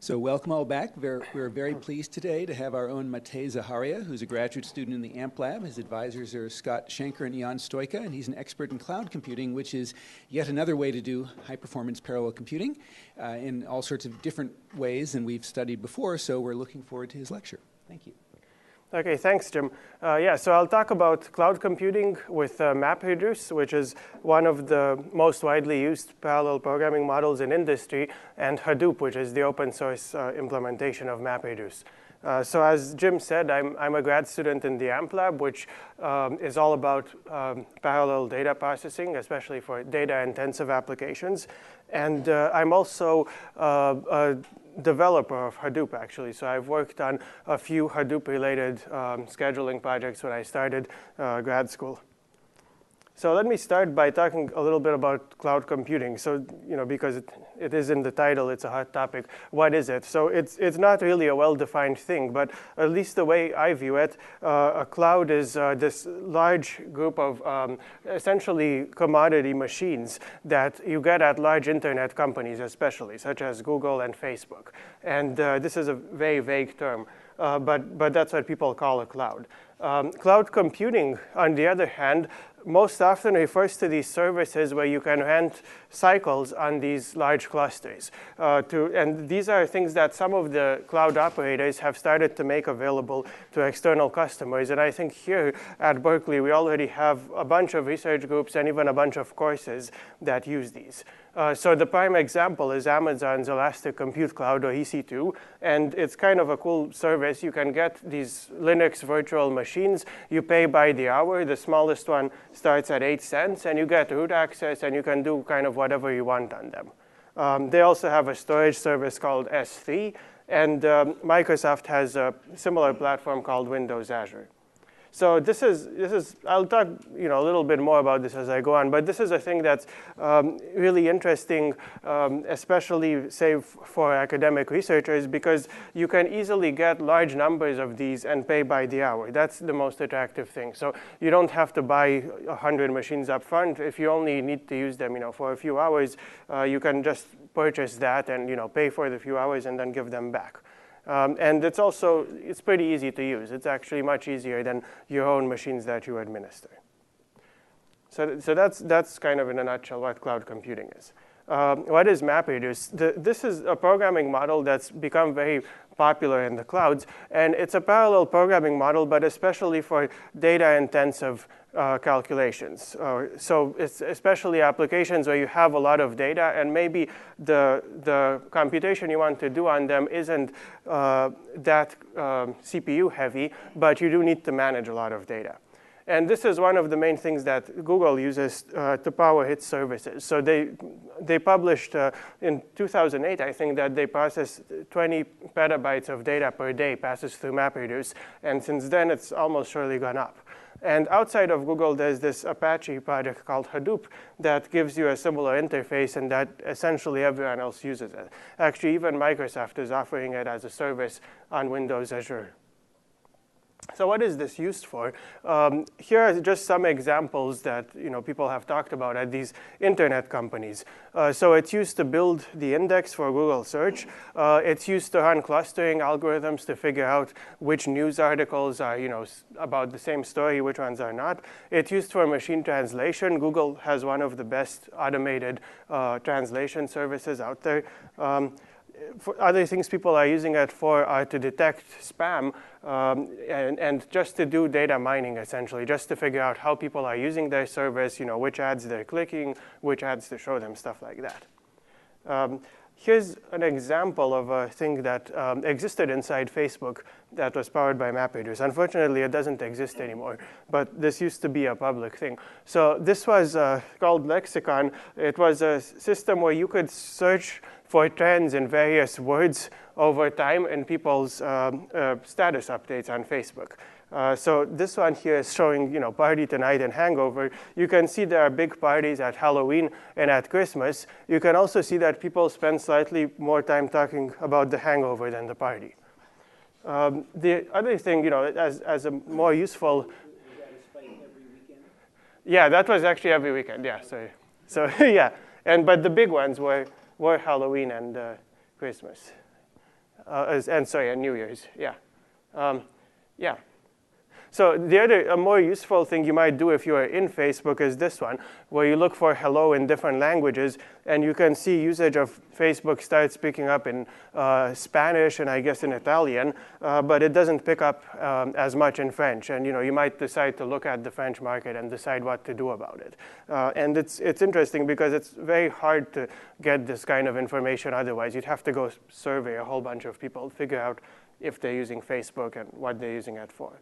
So welcome all back. We're very pleased today to have our own Matej Zaharia, who's a graduate student in the AMP Lab. His advisors are Scott Schenker and Jan Stoika, and he's an expert in cloud computing, which is yet another way to do high-performance parallel computing in all sorts of different ways than we've studied before, so we're looking forward to his lecture. Thank you. Okay, thanks, Jim. So I'll talk about cloud computing with MapReduce, which is one of the most widely used parallel programming models in industry, and Hadoop, which is the open source implementation of MapReduce. So as Jim said, I'm a grad student in the AMP Lab, which is all about parallel data processing, especially for data-intensive applications. And I'm also a developer of Hadoop, actually. So I've worked on a few Hadoop-related scheduling projects when I started grad school. So let me start by talking a little bit about cloud computing. So, because it is in the title, it's a hot topic. What is it? So it's not really a well-defined thing, but at least the way I view it, a cloud is this large group of essentially commodity machines that you get at large internet companies, especially, such as Google and Facebook. And this is a very vague term, but that's what people call a cloud. Cloud computing, on the other hand, most often refers to these services where you can rent cycles on these large clusters. And these are things that some of the cloud operators have started to make available to external customers. And I think here at Berkeley, we already have a bunch of research groups and even a bunch of courses that use these. So the prime example is Amazon's Elastic Compute Cloud, or EC2, and it's kind of a cool service. You can get these Linux virtual machines. You pay by the hour. The smallest one starts at 8 cents, and you get root access, and you can do kind of whatever you want on them. They also have a storage service called S3, and Microsoft has a similar platform called Windows Azure. So this is I'll talk a little bit more about this as I go on, but this is a thing that's really interesting, especially say for academic researchers, because you can easily get large numbers of these and pay by the hour. That's the most attractive thing. So you don't have to buy 100 machines up front. If you only need to use them for a few hours, you can just purchase that and pay for the few hours and then give them back. And it's pretty easy to use. It's actually much easier than your own machines that you administer. So that's kind of in a nutshell what cloud computing is. What is MapReduce? This is a programming model that's become very popular in the clouds, and it's a parallel programming model, but especially for data-intensive calculations. So it's especially applications where you have a lot of data, and maybe the computation you want to do on them isn't that CPU heavy, but you do need to manage a lot of data. And this is one of the main things that Google uses to power its services. So they published in 2008, I think, that they process 20 petabytes of data per day passes through MapReduce. And since then, it's almost surely gone up. And outside of Google, there's this Apache project called Hadoop that gives you a similar interface, and that essentially everyone else uses it. Actually, even Microsoft is offering it as a service on Windows Azure. So what is this used for? Here are just some examples that people have talked about at these internet companies. So it's used to build the index for Google search. It's used to run clustering algorithms to figure out which news articles are about the same story, which ones are not. It's used for machine translation. Google has one of the best automated translation services out there. For other things people are using it for are to detect spam and just to do data mining, essentially, just to figure out how people are using their service, which ads they're clicking, which ads to show them, stuff like that. Here's an example of a thing that existed inside Facebook that was powered by MapReduce. Unfortunately, it doesn't exist anymore, but this used to be a public thing. So this was called Lexicon. It was a system where you could search for trends in various words over time in people's status updates on Facebook. So this one here is showing, party tonight and hangover. You can see there are big parties at Halloween and at Christmas. You can also see that people spend slightly more time talking about the hangover than the party. The other thing, as a more useful. Was that a spike every weekend? Yeah, that was actually every weekend. Yeah, sorry. So yeah, but the big ones were Halloween and Christmas. and New Year's, yeah. Yeah. So a more useful thing you might do if you are in Facebook is this one, where you look for hello in different languages, and you can see usage of Facebook starts picking up in Spanish and I guess in Italian, but it doesn't pick up as much in French. And you might decide to look at the French market and decide what to do about it. And it's interesting because it's very hard to get this kind of information otherwise. You'd have to go survey a whole bunch of people, figure out if they're using Facebook and what they're using it for.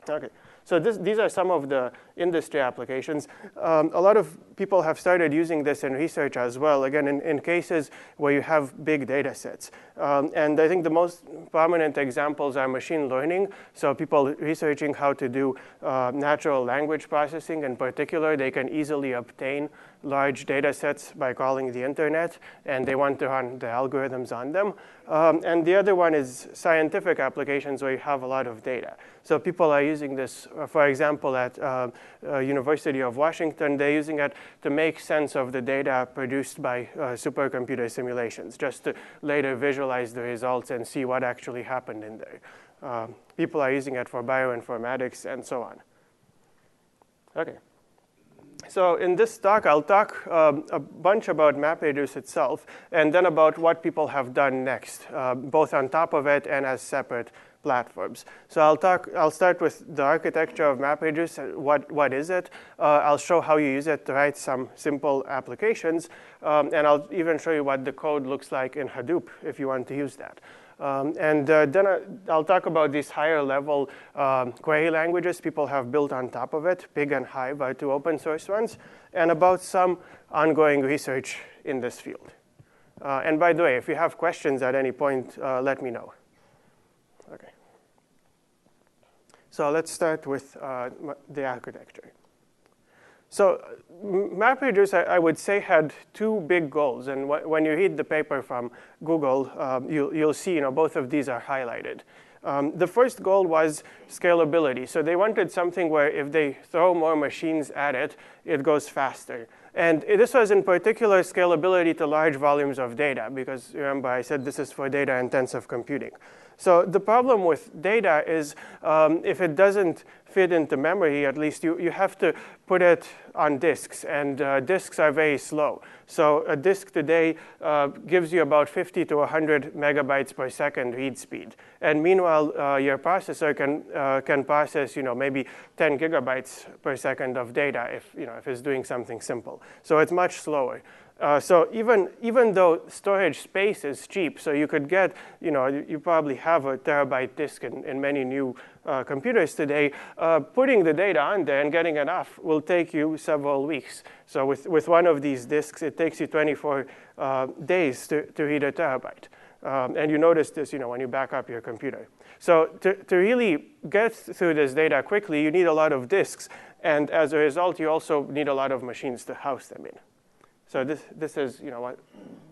Okay, so these are some of the industry applications. A lot of people have started using this in research as well, again, in cases where you have big data sets. And I think the most prominent examples are machine learning. So people researching how to do natural language processing. In particular, they can easily obtain large data sets by calling the internet, and they want to run the algorithms on them. And the other one is scientific applications where you have a lot of data. So people are using this, for example, at University of Washington. They're using it to make sense of the data produced by supercomputer simulations, just to later visualize the results and see what actually happened in there. People are using it for bioinformatics and so on. Okay. So in this talk, I'll talk a bunch about MapReduce itself, and then about what people have done next, both on top of it and as separate platforms. So I'll start with the architecture of MapReduce. What is it? I'll show how you use it to write some simple applications, and I'll even show you what the code looks like in Hadoop if you want to use that. Then I'll talk about these higher level query languages people have built on top of it. Pig and Hive are two open source ones, and about some ongoing research in this field. And by the way, if you have questions at any point, let me know. Okay. So let's start with the architecture. So MapReduce, I would say, had two big goals. And when you read the paper from Google, you'll see both of these are highlighted. The first goal was scalability. So they wanted something where if they throw more machines at it, it goes faster. And this was in particular scalability to large volumes of data, because remember I said this is for data-intensive computing. So the problem with data is if it doesn't fit into memory, at least you have to put it on disks, and disks are very slow. So a disk today gives you about 50 to 100 megabytes per second read speed. And meanwhile, your processor can process maybe 10 gigabytes per second of data if it's doing something simple. So it's much slower. So even though storage space is cheap, so you could get, you probably have a terabyte disk in many new computers today, putting the data on there and getting it off will take you several weeks. So with one of these disks, it takes you 24 days to read a terabyte. And you notice this when you back up your computer. So to really get through this data quickly, you need a lot of disks. And as a result, you also need a lot of machines to house them in. So this is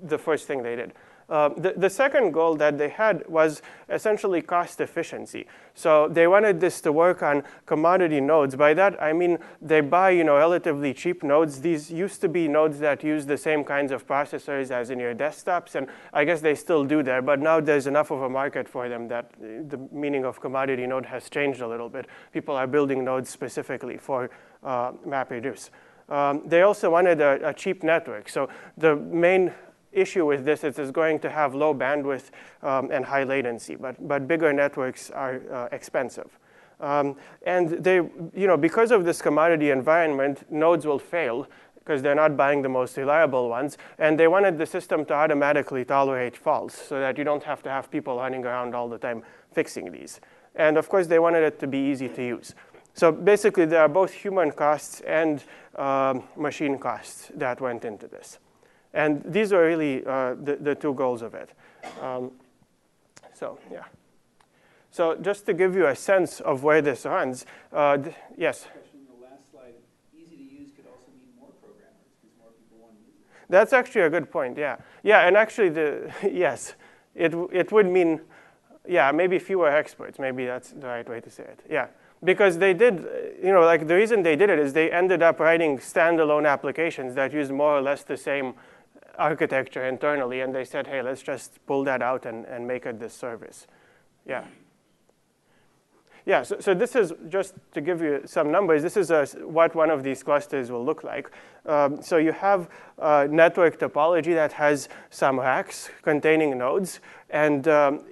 the first thing they did. The second goal that they had was essentially cost efficiency. So they wanted this to work on commodity nodes. By that, I mean they buy relatively cheap nodes. These used to be nodes that use the same kinds of processors as in your desktops, and I guess they still do there. But now there's enough of a market for them that the meaning of commodity node has changed a little bit. People are building nodes specifically for MapReduce. They also wanted a cheap network. So the main issue with this is it's going to have low bandwidth and high latency, but bigger networks are expensive. And they, because of this commodity environment, nodes will fail because they're not buying the most reliable ones. And they wanted the system to automatically tolerate faults so that you don't have to have people running around all the time fixing these. And of course, they wanted it to be easy to use. So basically, there are both human costs and machine costs that went into this. And these are really the two goals of it. Yeah. So just to give you a sense of where this runs, yes? The last slide, easy to use could also mean more programmers because more people want to use it. That's actually a good point, yeah. Yeah, and actually, yes, it would mean, yeah, maybe fewer experts. Maybe that's the right way to say it, yeah. Because they did, the reason they did it is they ended up writing standalone applications that use more or less the same architecture internally, and they said, hey, let's just pull that out and make it this service. Yeah. Yeah, so this is, just to give you some numbers, this is what one of these clusters will look like. So you have a network topology that has some racks containing nodes, and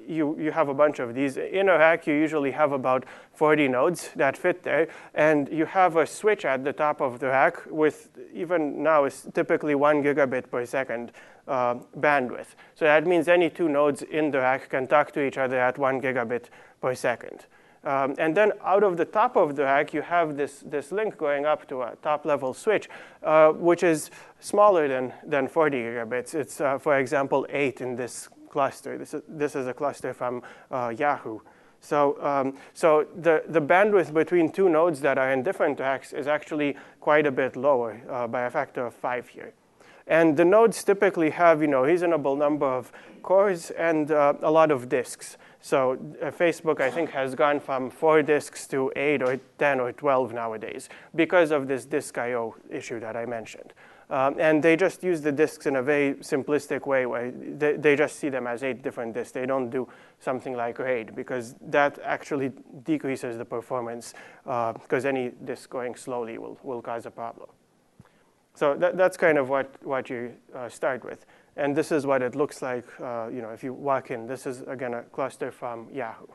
you have a bunch of these. In a rack, you usually have about 40 nodes that fit there, and you have a switch at the top of the rack with, even now, is typically 1 gigabit per second bandwidth. So that means any two nodes in the rack can talk to each other at 1 gigabit per second. And then out of the top of the rack, you have this link going up to a top-level switch, which is smaller than 40 gigabits. It's, for example, 8 in this cluster. This is a cluster from Yahoo. So, the bandwidth between two nodes that are in different racks is actually quite a bit lower, by a factor of 5 here. And the nodes typically have, reasonable number of cores and a lot of disks. So Facebook, I think, has gone from 4 disks to 8 or 10 or 12 nowadays because of this disk I/O issue that I mentioned. And they just use the disks in a very simplistic way where they just see them as 8 different disks. They don't do something like RAID because that actually decreases the performance because any disk going slowly will cause a problem. So that's kind of what you start with. And this is what it looks like if you walk in. This is, again, a cluster from Yahoo.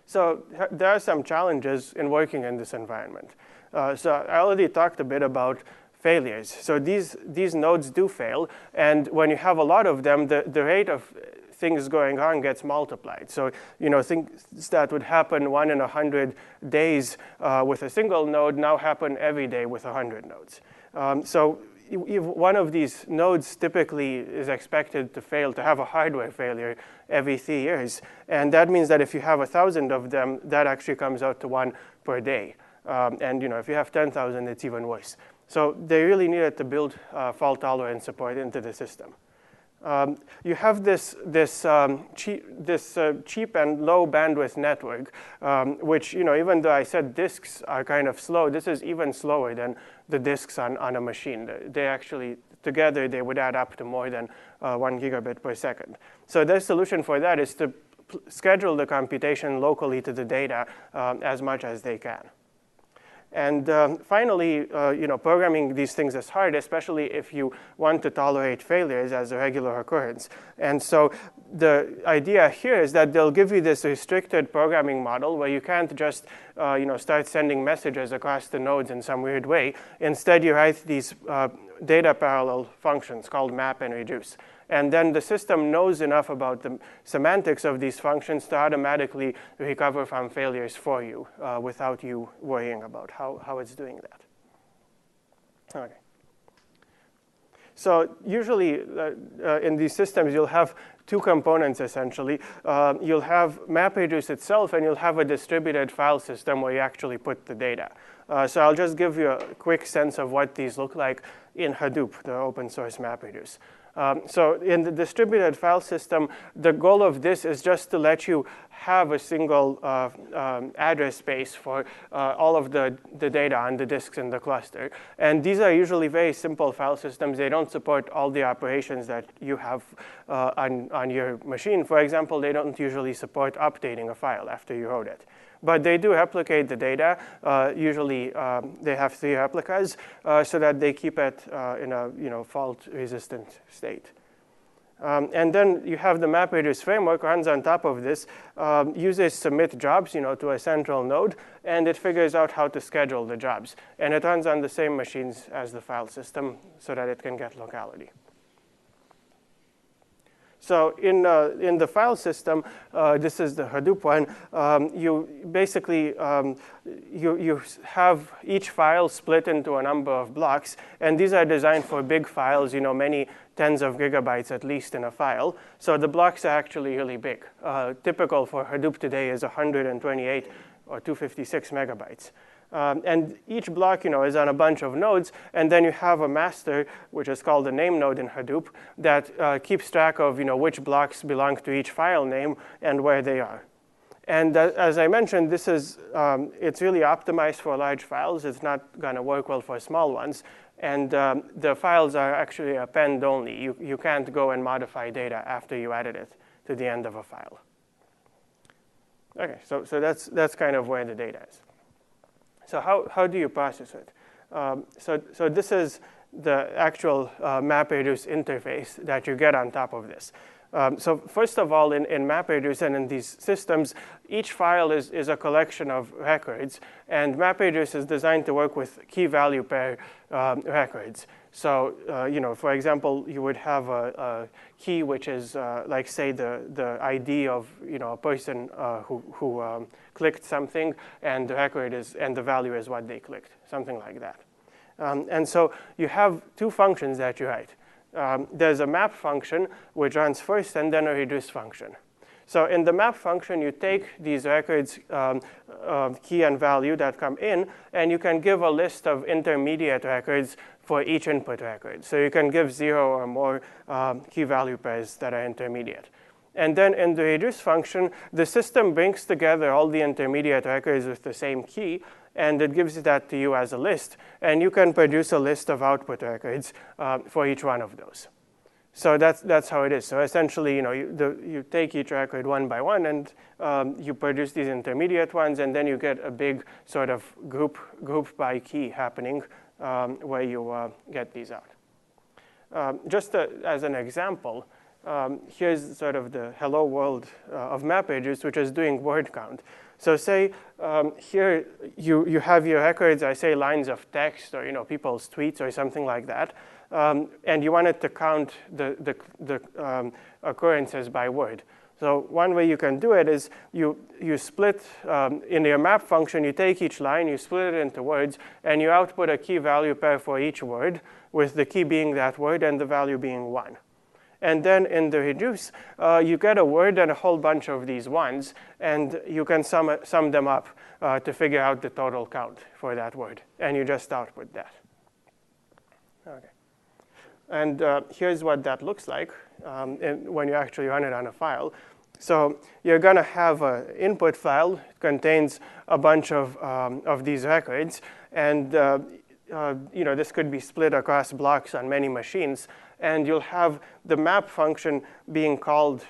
So there are some challenges in working in this environment. So I already talked a bit about failures. So these nodes do fail. And when you have a lot of them, the rate of things going on gets multiplied. So things that would happen 1 in 100 days with a single node now happen every day with 100 nodes. So if one of these nodes typically is expected to fail, to have a hardware failure every 3 years. And that means that if you have 1,000 of them, that actually comes out to 1 per day. And if you have 10,000, it's even worse. So they really needed to build fault-tolerant support into the system. You have this cheap and low bandwidth network, which, even though I said disks are kind of slow, this is even slower than the disks on a machine. They actually, together, they would add up to more than 1 gigabit per second. So their solution for that is to schedule the computation locally to the data as much as they can. And finally, programming these things is hard, especially if you want to tolerate failures as a regular occurrence. And so the idea here is that they'll give you this restricted programming model where you can't just start sending messages across the nodes in some weird way. Instead, you write these data parallel functions called map and reduce. And then the system knows enough about the semantics of these functions to automatically recover from failures for you without you worrying about how it's doing that. Okay. So usually in these systems, you'll have 2 components, essentially. You'll have MapReduce itself, and you'll have a distributed file system where you actually put the data. So I'll just give you a quick sense of what these look like in Hadoop, the open source MapReduce. So in the distributed file system, the goal of this is just to let you have a single address space for all of the data on the disks in the cluster. And these are usually very simple file systems. They don't support all the operations that you have on your machine. For example, they don't usually support updating a file after you wrote it. But they do replicate the data. Usually, they have 3 replicas so that they keep it in a fault-resistant state. And then you have the MapReduce framework runs on top of this. Users submit jobs, to a central node, and it figures out how to schedule the jobs. And it runs on the same machines as the file system so that it can get locality. So in the file system, this is the Hadoop one. You basically you have each file split into a number of blocks, and these are designed for big files. Many tens of gigabytes at least in a file. So the blocks are actually really big. Typical for Hadoop today is 128 or 256 megabytes. And each block, is on a bunch of nodes, and then you have a master, which is called a name node in Hadoop, that keeps track of, which blocks belong to each file name and where they are. And as I mentioned, this is it's really optimized for large files. It's not going to work well for small ones. And the files are actually append only. You can't go and modify data after you added it to the end of a file. Okay, so that's kind of where the data is. So how do you process it? So this is the actual MapReduce interface that you get on top of this. So first of all, in MapReduce and in these systems, each file is a collection of records, and MapReduce is designed to work with key value pair records. So, for example, you would have a key which is, like, say, the ID of a person who clicked something, and the record is, and the value is what they clicked, something like that. And so you have two functions that you write. There's a map function, which runs first, and then a reduce function. So in the map function, you take these records, key and value that come in, and you can give a list of intermediate records for each input record. So you can give 0 or more key value pairs that are intermediate. And then in the reduce function, the system brings together all the intermediate records with the same key, and it gives that to you as a list. And you can produce a list of output records for each one of those. So that's how it is. So essentially, you take each record one by one, and you produce these intermediate ones, and then you get a big sort of group by key happening where you get these out. Just as an example, here's sort of the hello world of MapReduce, which is doing word count. So say here you have your records, I say lines of text or people's tweets or something like that, and you wanted to count the occurrences by word. So one way you can do it is you split, in your map function, you take each line, you split it into words, and you output a key value pair for each word, with the key being that word and the value being 1. And then in the reduce, you get a word and a whole bunch of these ones, and you can sum them up to figure out the total count for that word, and you just output that. Okay. And here's what that looks like when you actually run it on a file. So you're going to have an input file. It contains a bunch of these records, and this could be split across blocks on many machines. And you'll have the map function being called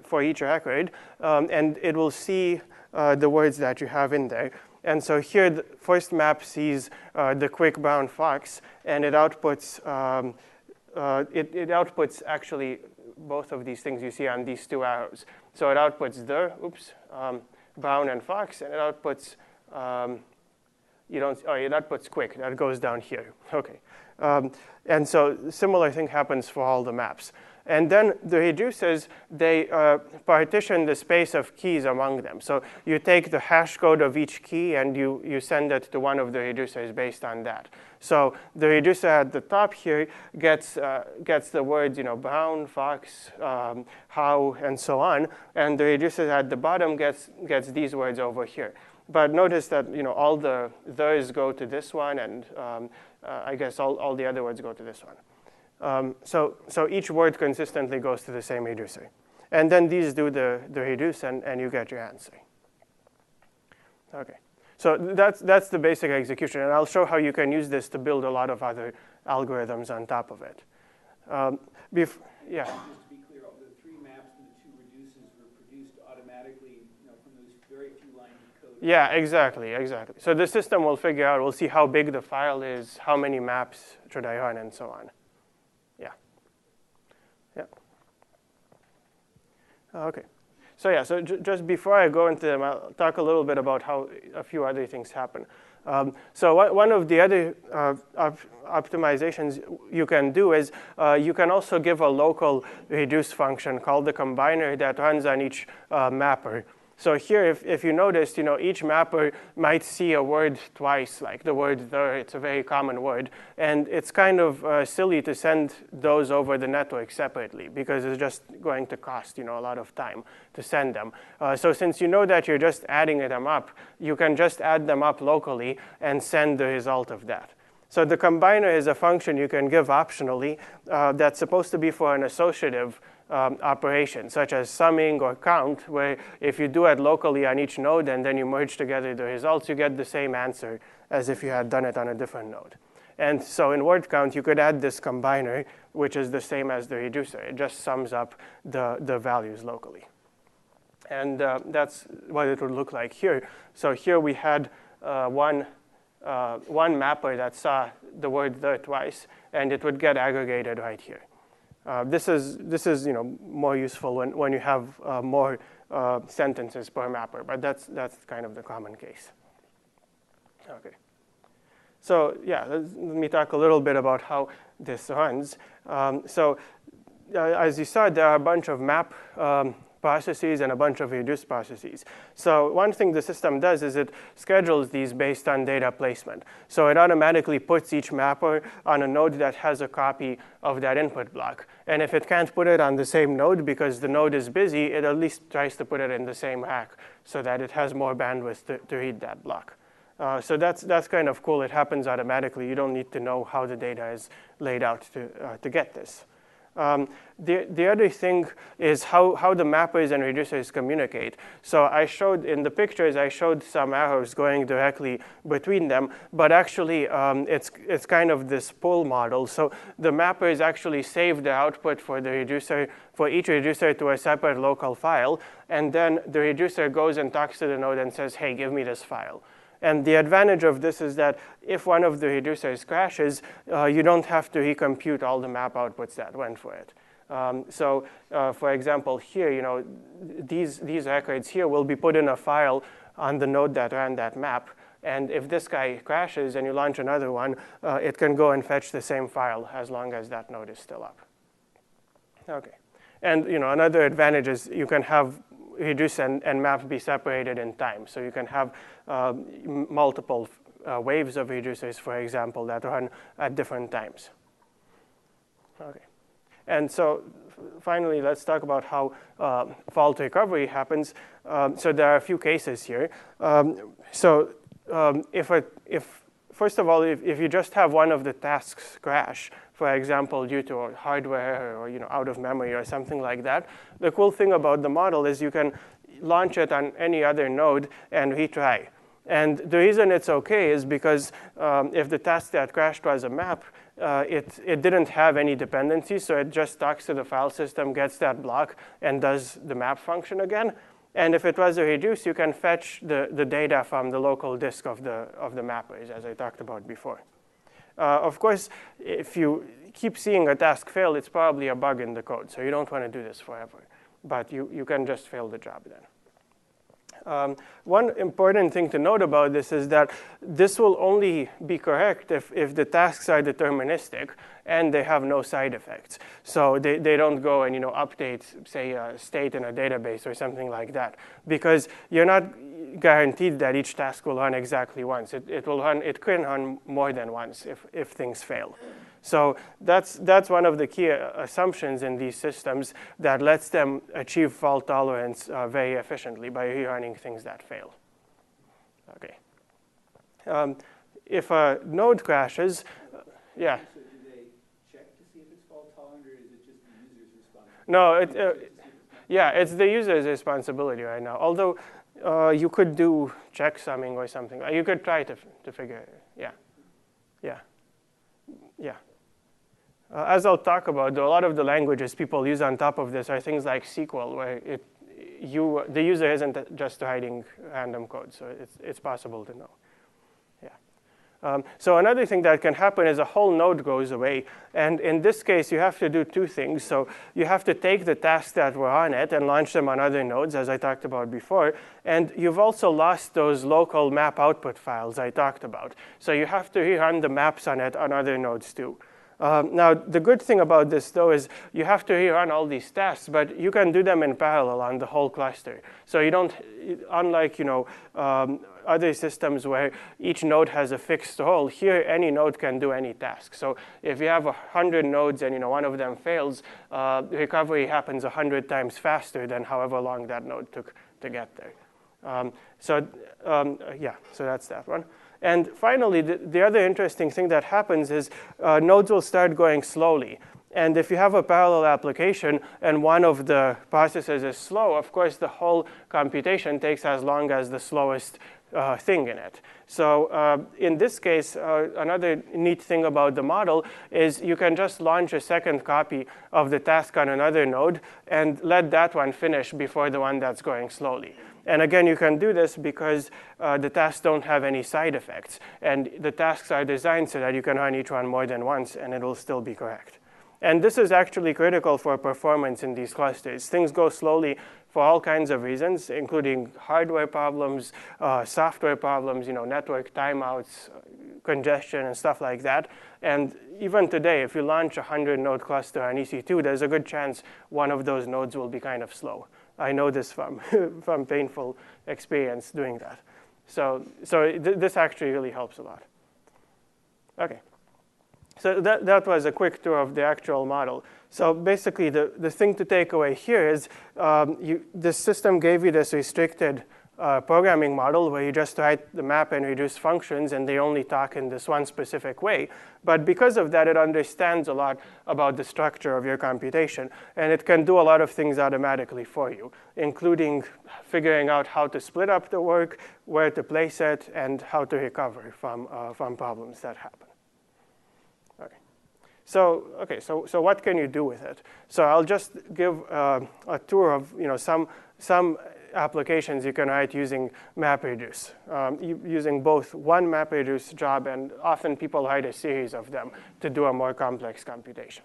for each record, and it will see the words that you have in there. And so here, the first map sees the quick brown fox, and it outputs it outputs actually both of these things you see on these two arrows. So it outputs brown and fox, and it outputs it outputs quick. That goes down here. Okay. And so similar thing happens for all the maps. And then the reducers, they partition the space of keys among them. So you take the hash code of each key, and you send it to one of the reducers based on that. So the reducer at the top here gets the words, brown, fox, how, and so on. And the reducer at the bottom gets these words over here. But notice that all the theirs go to this one, and I guess all the other words go to this one. So each word consistently goes to the same reducer. And then these do the reduce, and you get your answer. Okay. So that's the basic execution. And I'll show how you can use this to build a lot of other algorithms on top of it. Yeah. Just to be clear, the 3 maps and the 2 reduces were produced automatically from those very few lines of code. Yeah, exactly. So the system will figure out, we'll see how big the file is, how many maps should I run, and so on. Okay. So just before I go into them, I'll talk a little bit about how a few other things happen. So one of the other optimizations you can do is you can also give a local reduce function called the combiner that runs on each mapper. So here, if you noticed, each mapper might see a word twice, like the word there. It's a very common word. And it's kind of silly to send those over the network separately, because it's just going to cost, a lot of time to send them. So since you know that you're just adding them up, you can just add them up locally and send the result of that. So the combiner is a function you can give optionally that's supposed to be for an associative operation, such as summing or count, where if you do it locally on each node and then you merge together the results, you get the same answer as if you had done it on a different node. And so in word count, you could add this combiner, which is the same as the reducer. It just sums up the values locally. And that's what it would look like here. So here we had one mapper that saw the word the twice, and it would get aggregated right here. This is more useful when you have more sentences per mapper, but that's kind of the common case. Okay. So yeah, let me talk a little bit about how this runs. As you saw, there are a bunch of map processes and a bunch of reduce processes. So one thing the system does is it schedules these based on data placement. So it automatically puts each mapper on a node that has a copy of that input block. And if it can't put it on the same node because the node is busy, it at least tries to put it in the same rack so that it has more bandwidth to read that block. So that's kind of cool. It happens automatically. You don't need to know how the data is laid out to get this. The other thing is how the mappers and reducers communicate. So I showed in the pictures, I showed some arrows going directly between them, but actually it's kind of this pull model. So the mappers actually save the output for the reducer, for each reducer to a separate local file, and then the reducer goes and talks to the node and says, hey, give me this file. And the advantage of this is that if one of the reducers crashes, you don't have to recompute all the map outputs that went for it. For example, here, these records here will be put in a file on the node that ran that map. And if this guy crashes and you launch another one, it can go and fetch the same file as long as that node is still up. Okay. And another advantage is you can have reduce and map be separated in time. So you can have multiple waves of reducers, for example, that run at different times. Okay. And so finally, let's talk about how fault recovery happens. So there are a few cases here. First of all, if you just have one of the tasks crash, for example, due to a hardware or out of memory or something like that, the cool thing about the model is you can launch it on any other node and retry. And the reason it's okay is because if the task that crashed was a map, it didn't have any dependencies, so it just talks to the file system, gets that block, and does the map function again. And if it was a reduce, you can fetch the data from the local disk of the mappers, as I talked about before. Of course, if you keep seeing a task fail, it's probably a bug in the code, so you don't want to do this forever. But you can just fail the job then. One important thing to note about this is that this will only be correct if the tasks are deterministic and they have no side effects. So they don't go and update, say, a state in a database or something like that, because you're not guaranteed that each task will run exactly once. It can run more than once if things fail. So that's one of the key assumptions in these systems that lets them achieve fault tolerance very efficiently by rerunning things that fail. Okay. If a node crashes, yeah. So do they check to see if it's fault tolerant, or is it just the user's responsibility? No, yeah, it's the user's responsibility right now. Although you could do checksumming or something. You could try to figure it. Yeah. As I'll talk about, though, a lot of the languages people use on top of this are things like SQL, where the user isn't just writing random code, so it's possible to know. So another thing that can happen is a whole node goes away. And in this case, you have to do two things. So you have to take the tasks that were on it and launch them on other nodes, as I talked about before. And you've also lost those local map output files I talked about. So you have to rerun the maps on it on other nodes too. Now, the good thing about this, though, is you have to rerun all these tasks, but you can do them in parallel on the whole cluster. So you don't, unlike other systems where each node has a fixed role, here any node can do any task. So if you have 100 nodes and one of them fails, recovery happens 100 times faster than however long that node took to get there. So that's that one. And finally, the other interesting thing that happens is nodes will start going slowly. And if you have a parallel application and one of the processes is slow, of course, the whole computation takes as long as the slowest thing in it. So in this case, another neat thing about the model is you can just launch a second copy of the task on another node and let that one finish before the one that's going slowly. And again, you can do this because the tasks don't have any side effects. And the tasks are designed so that you can run each one more than once, and it will still be correct. And this is actually critical for performance in these clusters. Things go slowly for all kinds of reasons, including hardware problems, software problems, network timeouts, congestion, and stuff like that. And even today, if you launch a 100-node cluster on EC2, there's a good chance one of those nodes will be kind of slow. I know this from, from painful experience doing that. So this actually really helps a lot. OK. So that was a quick tour of the actual model. So basically, the thing to take away here is this system gave you this restricted programming model where you just write the map and reduce functions, and they only talk in this one specific way. But because of that, it understands a lot about the structure of your computation. And it can do a lot of things automatically for you, including figuring out how to split up the work, where to place it, and how to recover from problems that happen. So what can you do with it? So I'll just give a tour of some applications you can write using MapReduce, using both one MapReduce job, and often people write a series of them to do a more complex computation.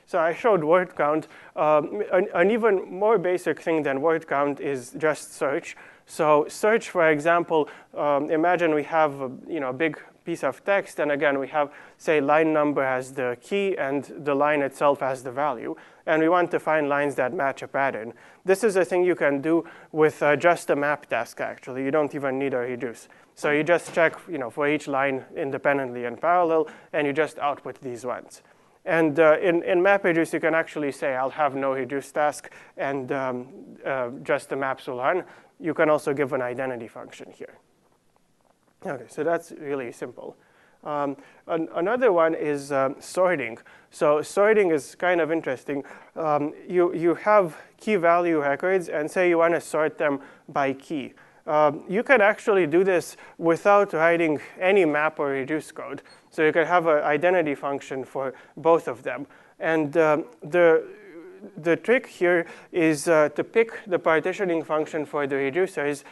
So I showed word count. An even more basic thing than word count is just search. So search, for example, imagine we have a big piece of text, and again, we have, say, line number as the key, and the line itself as the value. And we want to find lines that match a pattern. This is a thing you can do with just a map task, actually. You don't even need a reduce. So you just check for each line independently and parallel, and you just output these ones. And in MapReduce, you can actually say, I'll have no reduce task, and just the maps will run. You can also give an identity function here. OK, so that's really simple. Another one is sorting. So sorting is kind of interesting. You have key value records, and say you want to sort them by key. You can actually do this without writing any map or reduce code. So you can have an identity function for both of them. And the trick here is to pick the partitioning function for the reducers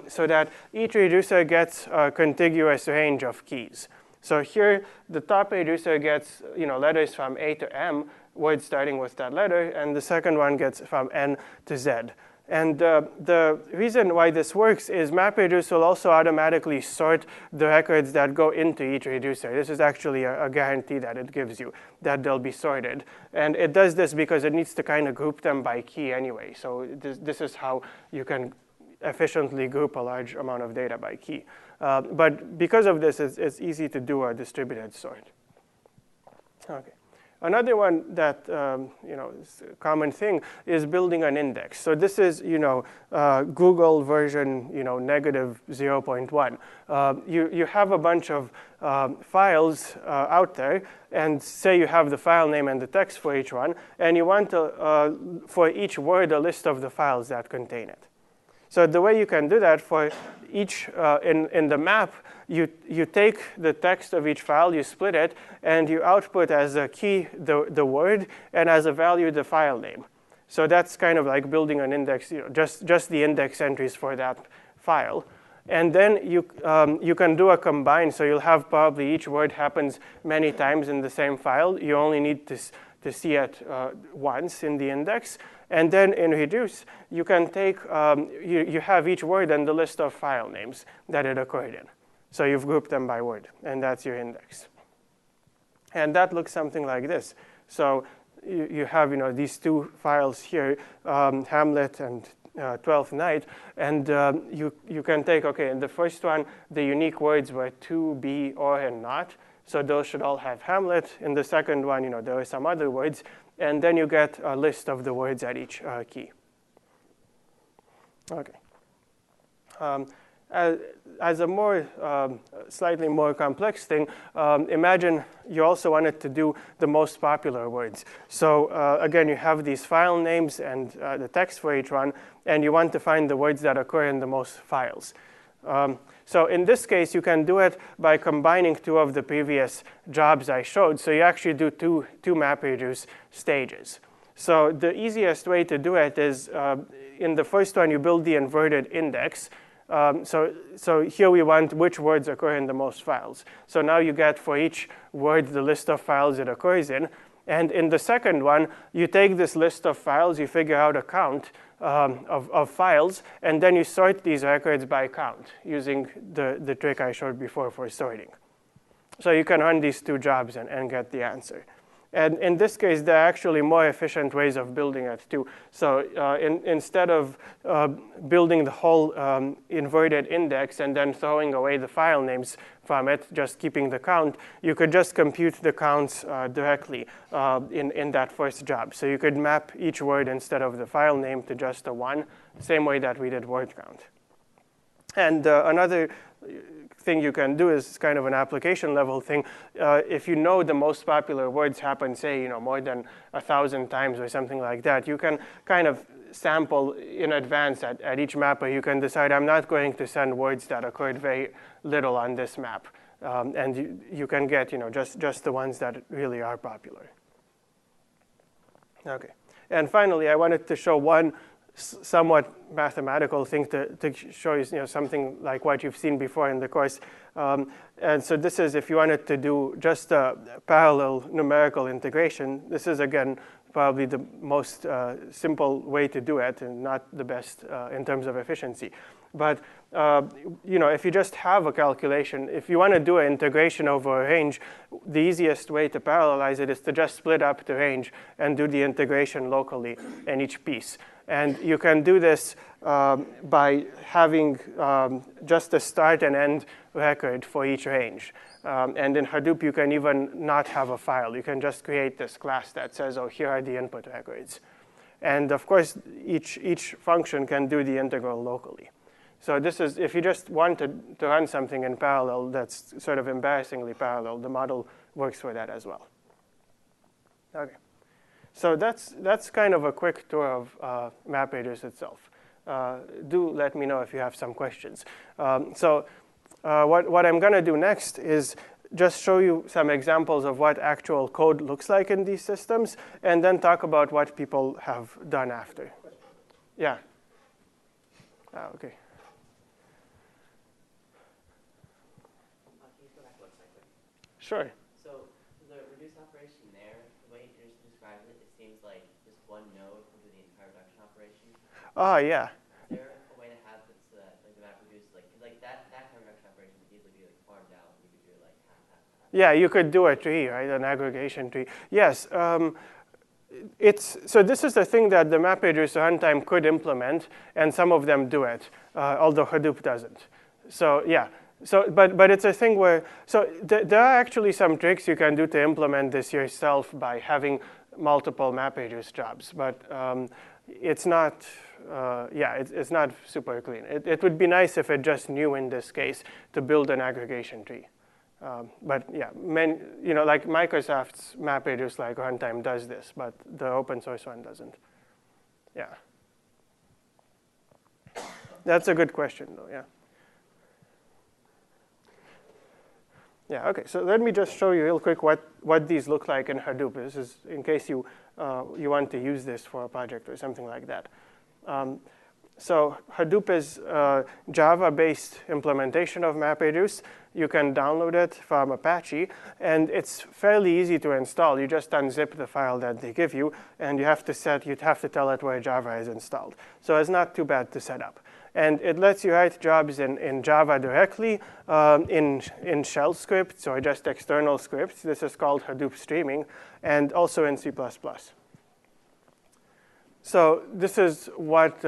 so that each reducer gets a contiguous range of keys. So here, the top reducer gets letters from A to M, words starting with that letter, and the second one gets from N to Z. And the reason why this works is MapReduce will also automatically sort the records that go into each reducer. This is actually a guarantee that it gives you, that they'll be sorted. And it does this because it needs to kind of group them by key anyway. So this is how you can efficiently group a large amount of data by key. But because of this, it's easy to do a distributed sort. OK. Another one that is a common thing is building an index. So this is Google version negative 0.1. You have a bunch of files out there, and say you have the file name and the text for each one, and you want to, for each word a list of the files that contain it. So the way you can do that for each, in the map, you take the text of each file, you split it, and you output as a key the word, and as a value the file name. So that's kind of like building an index, just the index entries for that file. And then you can do a combine, so you'll have probably each word happens many times in the same file. You only need to see it once in the index. And then in reduce, you can take, you have each word and the list of file names that it occurred in. So you've grouped them by word, and that's your index. And that looks something like this. So you have these two files here, Hamlet and 12th Night, and you can take, OK, in the first one, the unique words were to, be, or, and not. So those should all have Hamlet. In the second one, there are some other words. And then you get a list of the words at each key. OK. as a more slightly more complex thing, imagine you also wanted to do the most popular words. So again, you have these file names and the text for each one, and you want to find the words that occur in the most files. So in this case, you can do it by combining two of the previous jobs I showed. So you actually do two MapReduce stages. So the easiest way to do it is in the first one, you build the inverted index. So here we want which words occur in the most files. So now you get for each word the list of files it occurs in. And in the second one, you take this list of files, you figure out a count of files, and then you sort these records by count using the trick I showed before for sorting. So you can run these two jobs and get the answer. And in this case, there are actually more efficient ways of building it too. So instead of building the whole inverted index and then throwing away the file names from it, just keeping the count, you could just compute the counts directly in that first job. So you could map each word instead of the file name to just a 1, same way that we did word count. And another thing you can do is kind of an application level thing. If you know the most popular words happen, say, more than 1,000 times or something like that, you can kind of sample in advance at each mapper. You can decide, I'm not going to send words that occurred very little on this map. And you can get just the ones that really are popular. OK. And finally, I wanted to show one somewhat mathematical thing to show you something like what you've seen before in the course. And so this is if you wanted to do just a parallel numerical integration. This is, again, probably the most simple way to do it and not the best in terms of efficiency. But if you just have a calculation, if you want to do an integration over a range, the easiest way to parallelize it is to just split up the range and do the integration locally in each piece. And you can do this by having just a start and end record for each range. And in Hadoop, you can even not have a file. You can just create this class that says, oh, here are the input records. And of course, each function can do the integral locally. So this is, if you just want to run something in parallel that's sort of embarrassingly parallel, the model works for that as well. OK. So that's kind of a quick tour of MapReduce itself. Do let me know if you have some questions. So what I'm going to do next is just show you some examples of what actual code looks like in these systems, and then talk about what people have done after. Yeah. OK. Sure. So the reduce operation there, the way you described it, it seems like just one node will do the entire reduction operation. Oh, yeah. Is there a way to have it so that the MapReduce, that kind of reduction operation could easily be farmed out? You could do half. Yeah, you could do a tree, right? An aggregation tree. Yes. So this is the thing that the MapReduce runtime could implement, and some of them do it, although Hadoop doesn't. So yeah. So, but it's a thing where, so there are actually some tricks you can do to implement this yourself by having multiple MapReduce jobs, but it's not, it's not super clean. It would be nice if it just knew in this case to build an aggregation tree. But yeah, like Microsoft's MapReduce runtime does this, but the open source one doesn't. Yeah. That's a good question, though, yeah. Yeah, OK, so let me just show you real quick what these look like in Hadoop. This is in case you want to use this for a project or something like that. So Hadoop is a Java-based implementation of MapReduce. You can download it from Apache, and it's fairly easy to install. You just unzip the file that they give you, and you'd have to tell it where Java is installed. So it's not too bad to set up. And it lets you write jobs in Java directly, in shell scripts or just external scripts. This is called Hadoop streaming, and also in C++. So this is what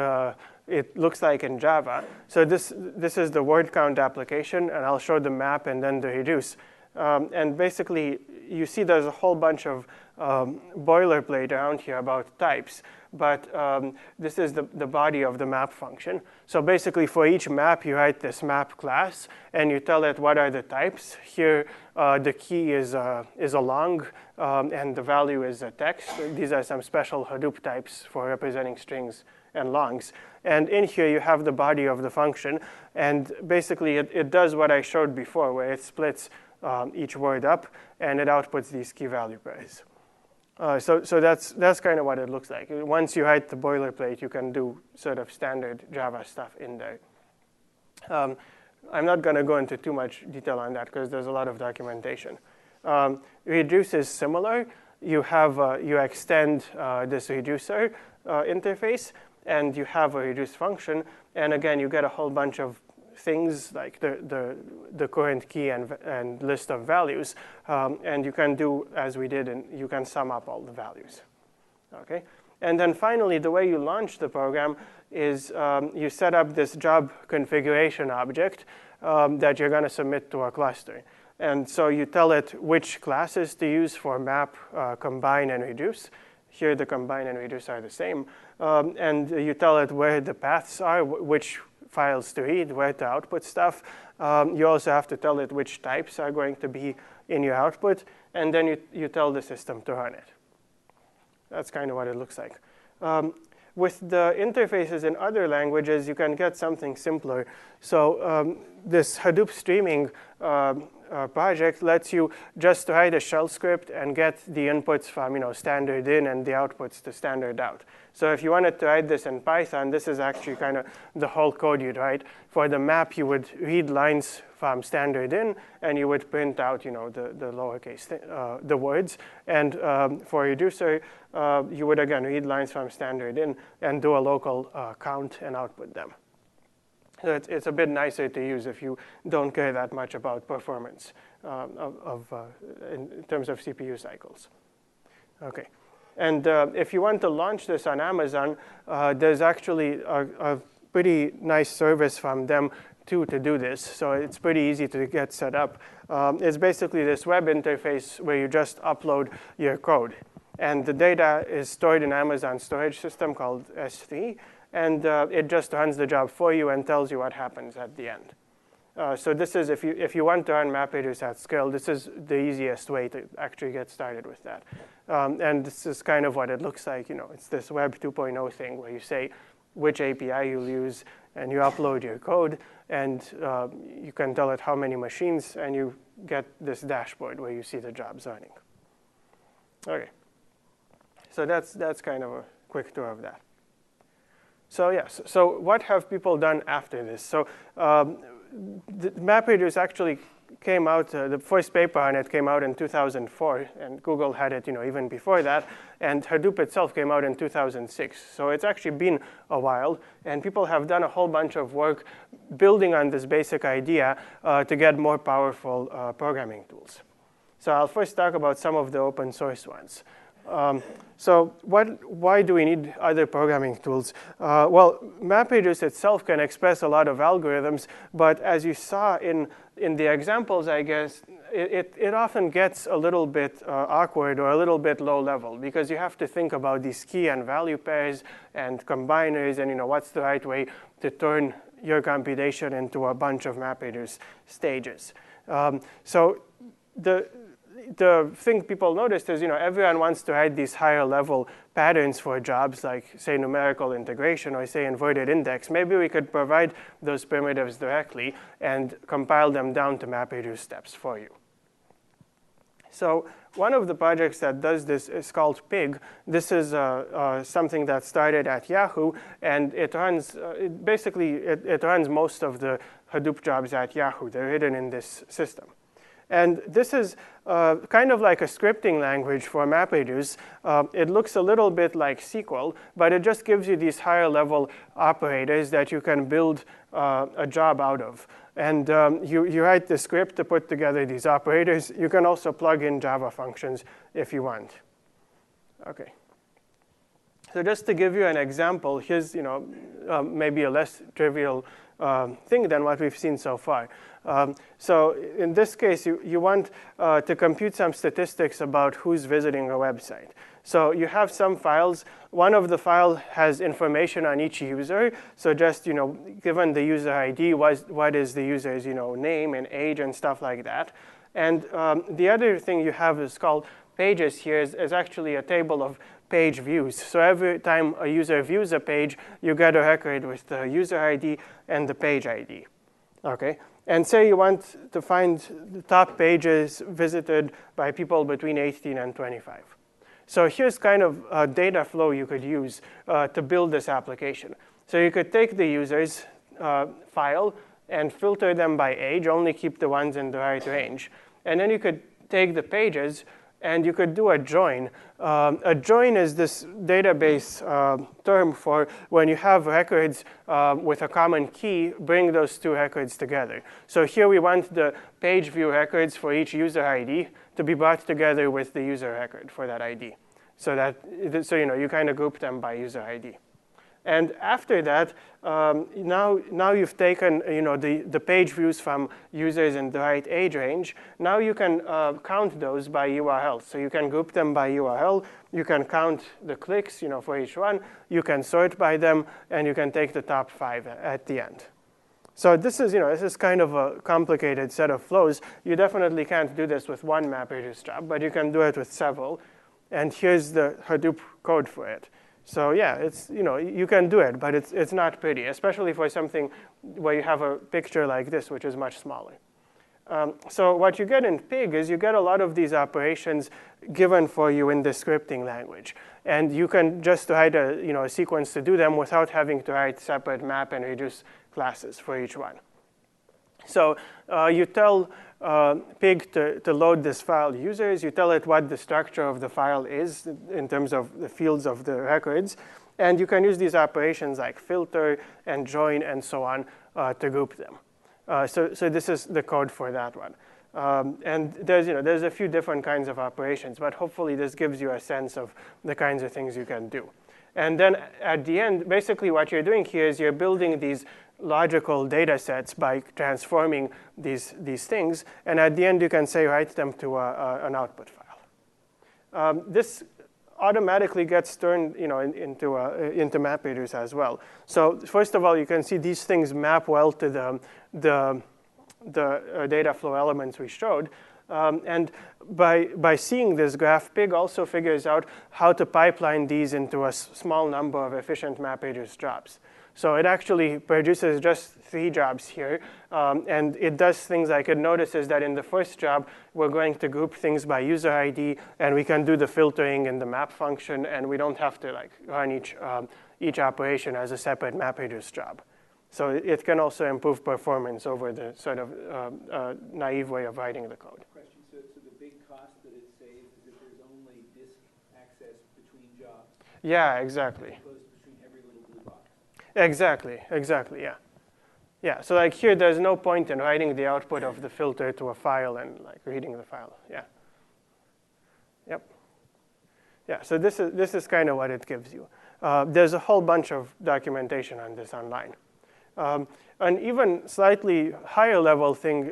it looks like in Java. So this is the word count application, and I'll show the map and then the reduce. And basically, you see there's a whole bunch of boilerplate around here about types. But this is the body of the map function. So basically, for each map, you write this map class, and you tell it what are the types. Here, the key is a long, and the value is a text. These are some special Hadoop types for representing strings and longs. And in here, you have the body of the function. And basically, it does what I showed before, where it splits each word up, and it outputs these key value pairs. So that's kind of what it looks like. Once you write the boilerplate, you can do sort of standard Java stuff in there. I'm not going to go into too much detail on that because there's a lot of documentation. Reduce is similar. You extend this reducer interface, and you have a reduce function. And again, you get a whole bunch of things like the current key and list of values. And you can do as we did, and you can sum up all the values. Okay? And then finally, the way you launch the program is you set up this job configuration object that you're going to submit to a cluster. And so you tell it which classes to use for map, combine, and reduce. Here, the combine and reduce are the same. And you tell it where the paths are, which files to read, where to output stuff. You also have to tell it which types are going to be in your output. And then you tell the system to run it. That's kind of what it looks like. With the interfaces in other languages, you can get something simpler. So this Hadoop streaming project lets you just write a shell script and get the inputs from standard in and the outputs to standard out. So if you wanted to write this in Python, this is actually kind of the whole code you'd write. For the map, you would read lines from standard in, and you would print out the lowercase the words. And for reducer, you would again read lines from standard in and do a local count and output them. So it's a bit nicer to use if you don't care that much about performance in terms of CPU cycles. Okay. And if you want to launch this on Amazon, there's actually a pretty nice service from them to do this. So it's pretty easy to get set up. It's basically this web interface where you just upload your code. And the data is stored in Amazon storage system called S3. And it just runs the job for you and tells you what happens at the end. So this is, if you want to run MapReduce at scale, this is the easiest way to actually get started with that. And this is kind of what it looks like. It's this Web 2.0 thing where you say which API you'll use, and you upload your code, and you can tell it how many machines, and you get this dashboard where you see the jobs running. Okay. So that's kind of a quick tour of that. So yes, so what have people done after this? So MapReduce actually came out, the first paper on it came out in 2004, and Google had it even before that, and Hadoop itself came out in 2006. So it's actually been a while, and people have done a whole bunch of work building on this basic idea to get more powerful programming tools. So I'll first talk about some of the open source ones. So why do we need other programming tools? Well, MapReduce itself can express a lot of algorithms, but as you saw in the examples, I guess, it often gets a little bit awkward or a little bit low level because you have to think about these key and value pairs and combiners and what's the right way to turn your computation into a bunch of MapReduce stages. So the thing people noticed is, everyone wants to write these higher level patterns for jobs like, say, numerical integration or, say, inverted index. Maybe we could provide those primitives directly and compile them down to MapReduce steps for you. So one of the projects that does this is called Pig. This is something that started at Yahoo, and it runs, it runs most of the Hadoop jobs at Yahoo. They're hidden in this system. And this is kind of like a scripting language for MapReduce. It looks a little bit like SQL, but it just gives you these higher level operators that you can build a job out of. And you write the script to put together these operators. You can also plug in Java functions if you want. Okay. So just to give you an example, here's maybe a less trivial thing than what we've seen so far. So in this case, you want to compute some statistics about who's visiting a website. So you have some files. One of the files has information on each user. So just, given the user ID, what is the user's, name and age and stuff like that. And the other thing you have is called pages here is actually a table of page views. So every time a user views a page, you get a record with the user ID and the page ID. Okay? And say you want to find the top pages visited by people between 18 and 25. So here's kind of a data flow you could use to build this application. So you could take the user's file and filter them by age, only keep the ones in the right range. And then you could take the pages and you could do a join. A join is this database term for when you have records with a common key, bring those two records together. So here we want the page view records for each user ID to be brought together with the user record for that ID. So you kind of group them by user ID. And after that, now you've taken the page views from users in the right age range. Now you can count those by URL. So you can group them by URL. You can count the clicks for each one. You can sort by them, and you can take the top 5 at the end. So this is kind of a complicated set of flows. You definitely can't do this with one MapReduce job, but you can do it with several. And here's the Hadoop code for it. So yeah, you can do it, but it's not pretty, especially for something where you have a picture like this, which is much smaller. So what you get in Pig is you get a lot of these operations given for you in the scripting language. And you can just write a sequence to do them without having to write separate map and reduce classes for each one. So you tell Pig to load this file users. You tell it what the structure of the file is in terms of the fields of the records. And you can use these operations like filter and join and so on to group them. So this is the code for that one. And there's a few different kinds of operations, but hopefully this gives you a sense of the kinds of things you can do. And then at the end, basically what you're doing here is you're building these logical data sets by transforming these things. And at the end, you can say write them to an output file. This automatically gets turned into MapReduce as well. So first of all, you can see these things map well to the data flow elements we showed. And by seeing this graph, Pig also figures out how to pipeline these into a small number of efficient MapReduce jobs. So it actually produces just 3 jobs here. And it does things like it notices that in the first job, we're going to group things by user ID, and we can do the filtering in the map function, and we don't have to run each operation as a separate MapReduce job. So it can also improve performance over the sort of naive way of writing the code. Question, so the big cost that it saves is that there's only disk access between jobs. Yeah, exactly. As opposed to between every little blue box. Exactly, yeah. Yeah, so here there's no point in writing the output of the filter to a file and reading the file, yeah. Yep. Yeah, so this is kind of what it gives you. There's a whole bunch of documentation on this online. An even slightly higher level thing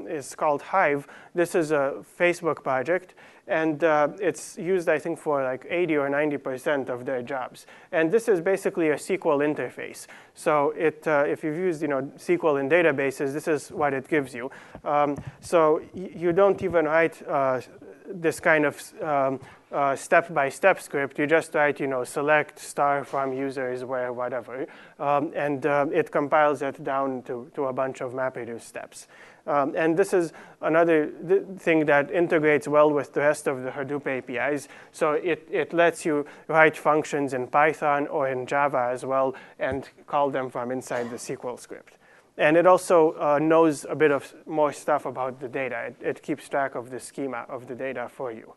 is called Hive. This is a Facebook project, and it's used, I think, for 80 or 90% of their jobs. And this is basically a SQL interface. So if you've used SQL in databases, this is what it gives you. So you don't even write this kind of step-by-step script. You just write, select star from users where whatever, and it compiles it down to a bunch of MapReduce steps. And this is another thing that integrates well with the rest of the Hadoop APIs. So it lets you write functions in Python or in Java as well and call them from inside the SQL script. And it also knows a bit of more stuff about the data. It keeps track of the schema of the data for you.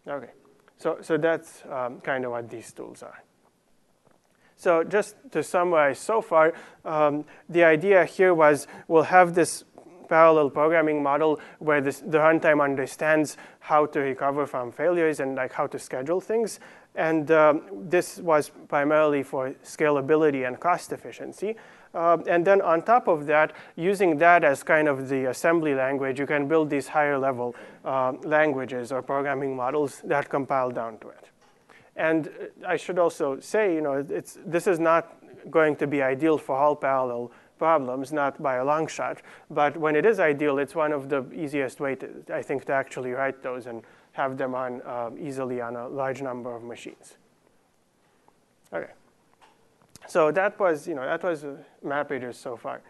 Okay, so that's kind of what these tools are. So just to summarize so far, the idea here was we'll have this parallel programming model where the runtime understands how to recover from failures and how to schedule things. And this was primarily for scalability and cost efficiency. And then on top of that, using that as kind of the assembly language, you can build these higher level languages or programming models that compile down to it. And I should also say, this is not going to be ideal for all parallel problems, not by a long shot. But when it is ideal, it's one of the easiest ways, I think, to actually write those and have them on easily on a large number of machines. Okay. So that was MapReduce so far.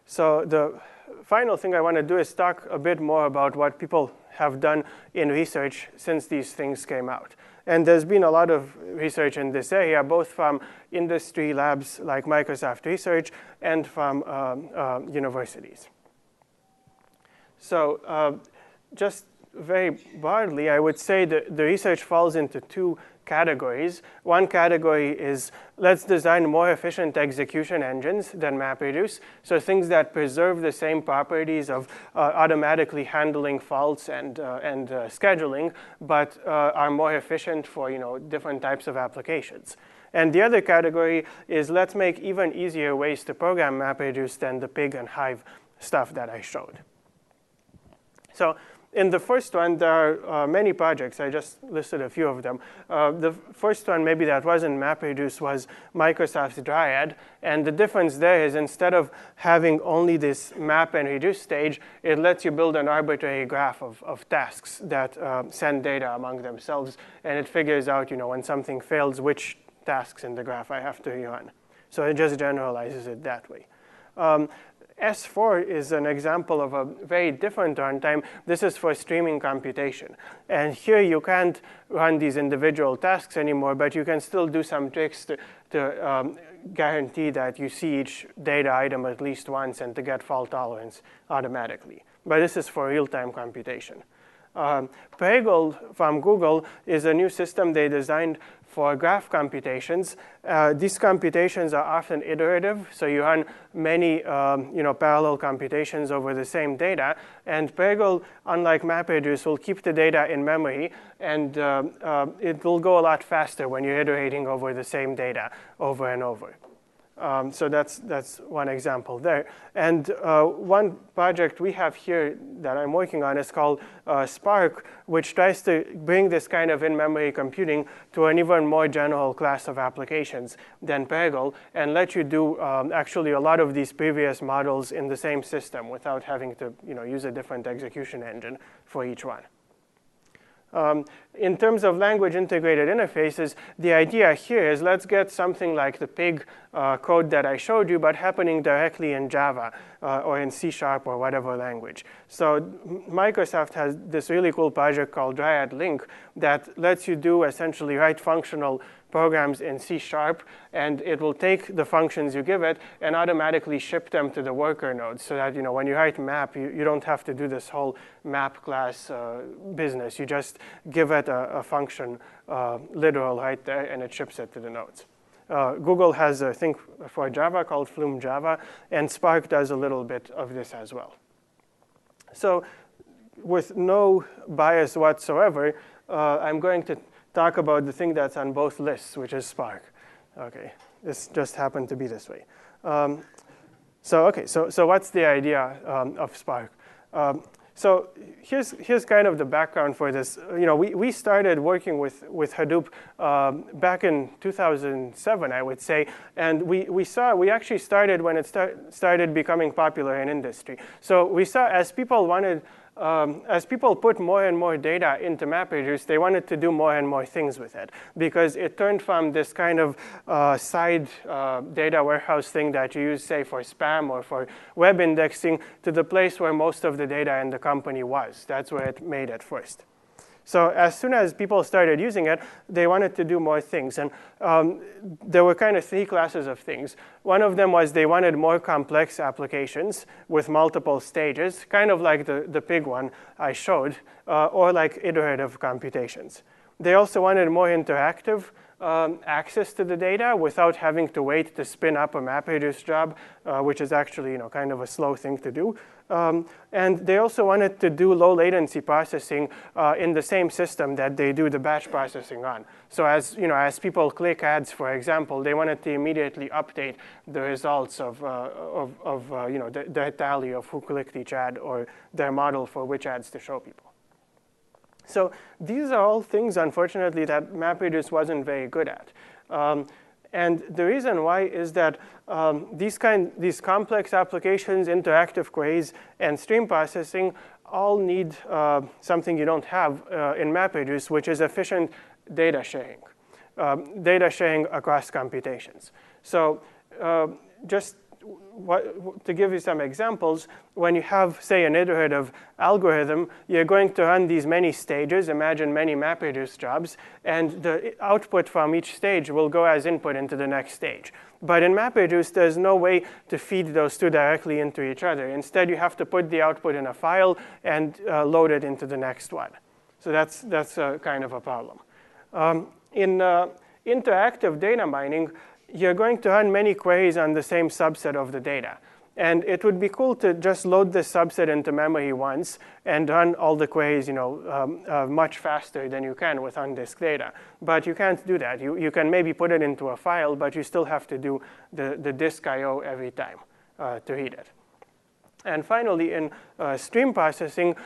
So the final thing I want to do is talk a bit more about what people have done in research since these things came out. And there's been a lot of research in this area, both from industry labs like Microsoft Research and from universities. So just very broadly, I would say that the research falls into two categories. One category is let's design more efficient execution engines than MapReduce, so things that preserve the same properties of automatically handling faults and scheduling, but are more efficient for different types of applications. And the other category is let's make even easier ways to program MapReduce than the pig and Hive stuff that I showed. So in the first one, there are many projects. I just listed a few of them. The first one, maybe that wasn't MapReduce, was Microsoft's Dryad. And the difference there is instead of having only this map and reduce stage, it lets you build an arbitrary graph of tasks that send data among themselves. And it figures out, when something fails, which tasks in the graph I have to rerun. So it just generalizes it that way. S4 is an example of a very different runtime. This is for streaming computation. And here you can't run these individual tasks anymore, but you can still do some tricks to guarantee that you see each data item at least once and to get fault tolerance automatically. But this is for real-time computation. Pregel from Google is a new system they designed for graph computations. These computations are often iterative, so you run many parallel computations over the same data. And Pregel, unlike MapReduce, will keep the data in memory, and it will go a lot faster when you're iterating over the same data over and over. So that's one example there. And one project we have here that I'm working on is called Spark, which tries to bring this kind of in-memory computing to an even more general class of applications than Pregel, and let you do actually a lot of these previous models in the same system without having to use a different execution engine for each one. In terms of language integrated interfaces, the idea here is let's get something like the pig code that I showed you, but happening directly in Java or in C# or whatever language. So Microsoft has this really cool project called Dryad Link that lets you do essentially write functional programs in C#, and it will take the functions you give it and automatically ship them to the worker nodes, so that when you write map, you don't have to do this whole map class business. You just give it a function literal right there, and it ships it to the nodes. Google has a thing for Java called Flume Java, and Spark does a little bit of this as well. So with no bias whatsoever, I'm going to talk about the thing that's on both lists, which is Spark. Okay, this just happened to be this way. So what's the idea of Spark? So here's kind of the background for this. We started working with Hadoop back in 2007, I would say, and we actually started when it started becoming popular in industry. So we saw as people put more and more data into MapReduce, they wanted to do more and more things with it, because it turned from this kind of side data warehouse thing that you use, say, for spam or for web indexing, to the place where most of the data in the company was. That's where it made it first. So as soon as people started using it, they wanted to do more things. And there were kind of three classes of things. One of them was they wanted more complex applications with multiple stages, kind of like the pig one I showed, or like iterative computations. They also wanted more interactive access to the data without having to wait to spin up a MapReduce job, which is actually kind of a slow thing to do. And they also wanted to do low latency processing in the same system that they do the batch processing on. So as people click ads, for example, they wanted to immediately update the results of their tally of who clicked each ad or their model for which ads to show people. So these are all things, unfortunately, that MapReduce wasn't very good at. And the reason why is that these complex applications, interactive queries, and stream processing all need something you don't have in MapReduce, which is efficient data sharing across computations. So just to give you some examples, when you have, say, an iterative algorithm, you're going to run these many stages, imagine many MapReduce jobs, and the output from each stage will go as input into the next stage. But in MapReduce, there's no way to feed those two directly into each other. Instead, you have to put the output in a file and load it into the next one. So that's kind of a problem. In interactive data mining, you're going to run many queries on the same subset of the data. And it would be cool to just load this subset into memory once and run all the queries much faster than you can with on-disk data. But you can't do that. You can maybe put it into a file, but you still have to do the disk I/O every time to read it. And finally, in stream processing,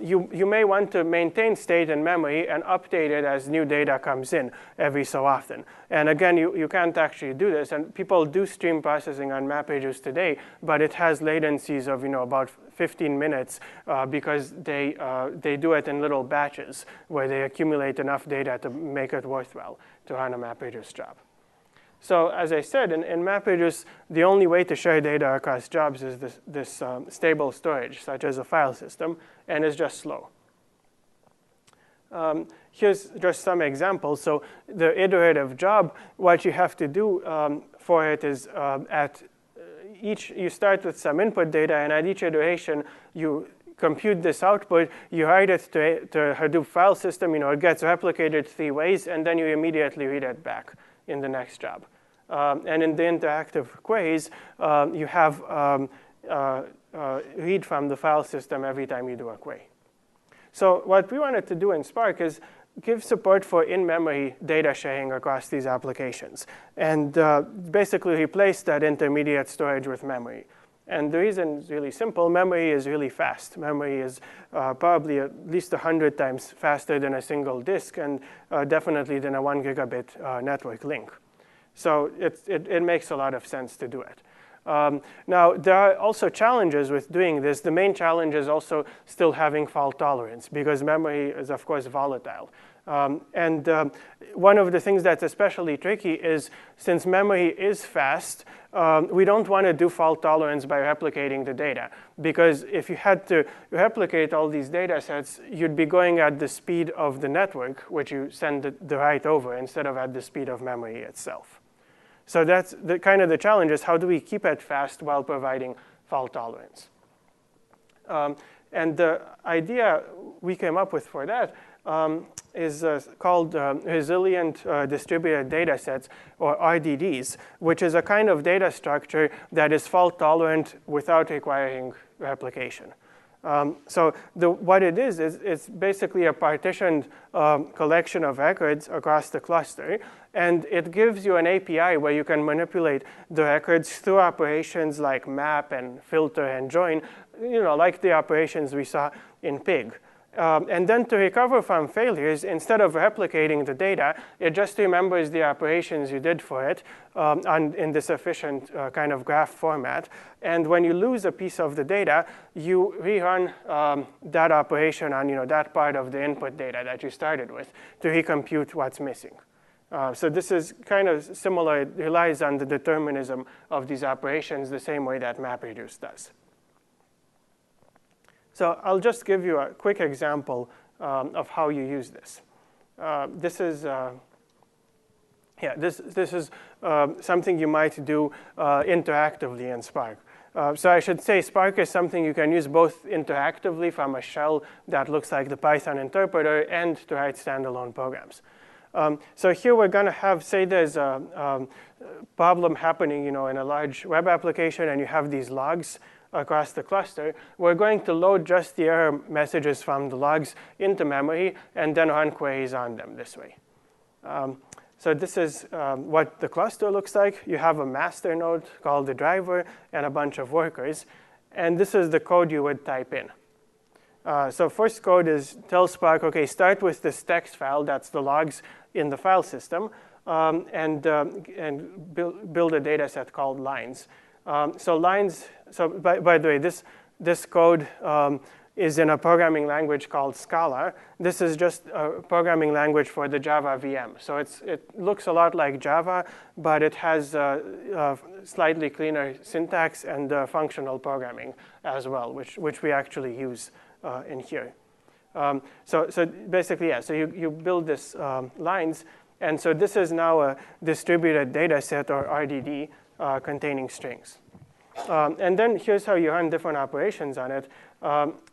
you may want to maintain state in memory and update it as new data comes in every so often. And again, you can't actually do this. And people do stream processing on MapReduce today, but it has latencies of about 15 minutes because they do it in little batches where they accumulate enough data to make it worthwhile to run a MapReduce job. So as I said, in MapReduce, the only way to share data across jobs is this stable storage, such as a file system, and it's just slow. Here's just some examples. So the iterative job, what you have to do for it is you start with some input data, and at each iteration, you compute this output, you write it to a Hadoop file system, it gets replicated 3 ways, and then you immediately read it back in the next job. And in the interactive queries, you have read from the file system every time you do a query. So what we wanted to do in Spark is give support for in-memory data sharing across these applications and basically replace that intermediate storage with memory. And the reason is really simple. Memory is really fast. Memory is probably at least 100 times faster than a single disk and definitely than a 1 gigabit network link. So it makes a lot of sense to do it. Now, there are also challenges with doing this. The main challenge is also still having fault tolerance because memory is, of course, volatile. One of the things that's especially tricky is since memory is fast, we don't want to do fault tolerance by replicating the data. Because if you had to replicate all these data sets, you'd be going at the speed of the network, which you send the write over, instead of at the speed of memory itself. So that's kind of the challenge is how do we keep it fast while providing fault tolerance? And the idea we came up with for that is called Resilient Distributed Datasets, or RDDs, which is a kind of data structure that is fault tolerant without requiring replication. So what it is it's basically a partitioned collection of records across the cluster, and it gives you an API where you can manipulate the records through operations like map and filter and join, like the operations we saw in Pig. And then to recover from failures, instead of replicating the data, it just remembers the operations you did for it in this efficient kind of graph format. And when you lose a piece of the data, you rerun that operation on that part of the input data that you started with to recompute what's missing. So this is kind of similar. It relies on the determinism of these operations the same way that MapReduce does. So I'll just give you a quick example of how you use this. This is something you might do interactively in Spark. So I should say Spark is something you can use both interactively from a shell that looks like the Python interpreter and to write standalone programs. So here we're going to have, say there's a problem happening, in a large web application, and you have these logs across the cluster. We're going to load just the error messages from the logs into memory and then run queries on them this way. So this is what the cluster looks like. You have a master node called the driver and a bunch of workers. And this is the code you would type in. So first code is tell Spark, OK, start with this text file. That's the logs in the file system. And build a data set called lines. So lines, so by the way, this code is in a programming language called Scala. This is just a programming language for the Java VM. So it looks a lot like Java, but it has slightly cleaner syntax and functional programming as well, which we actually use in here. So basically, yeah, so you build this lines. And so this is now a distributed data set, or RDD, containing strings. And then here's how you run different operations on it.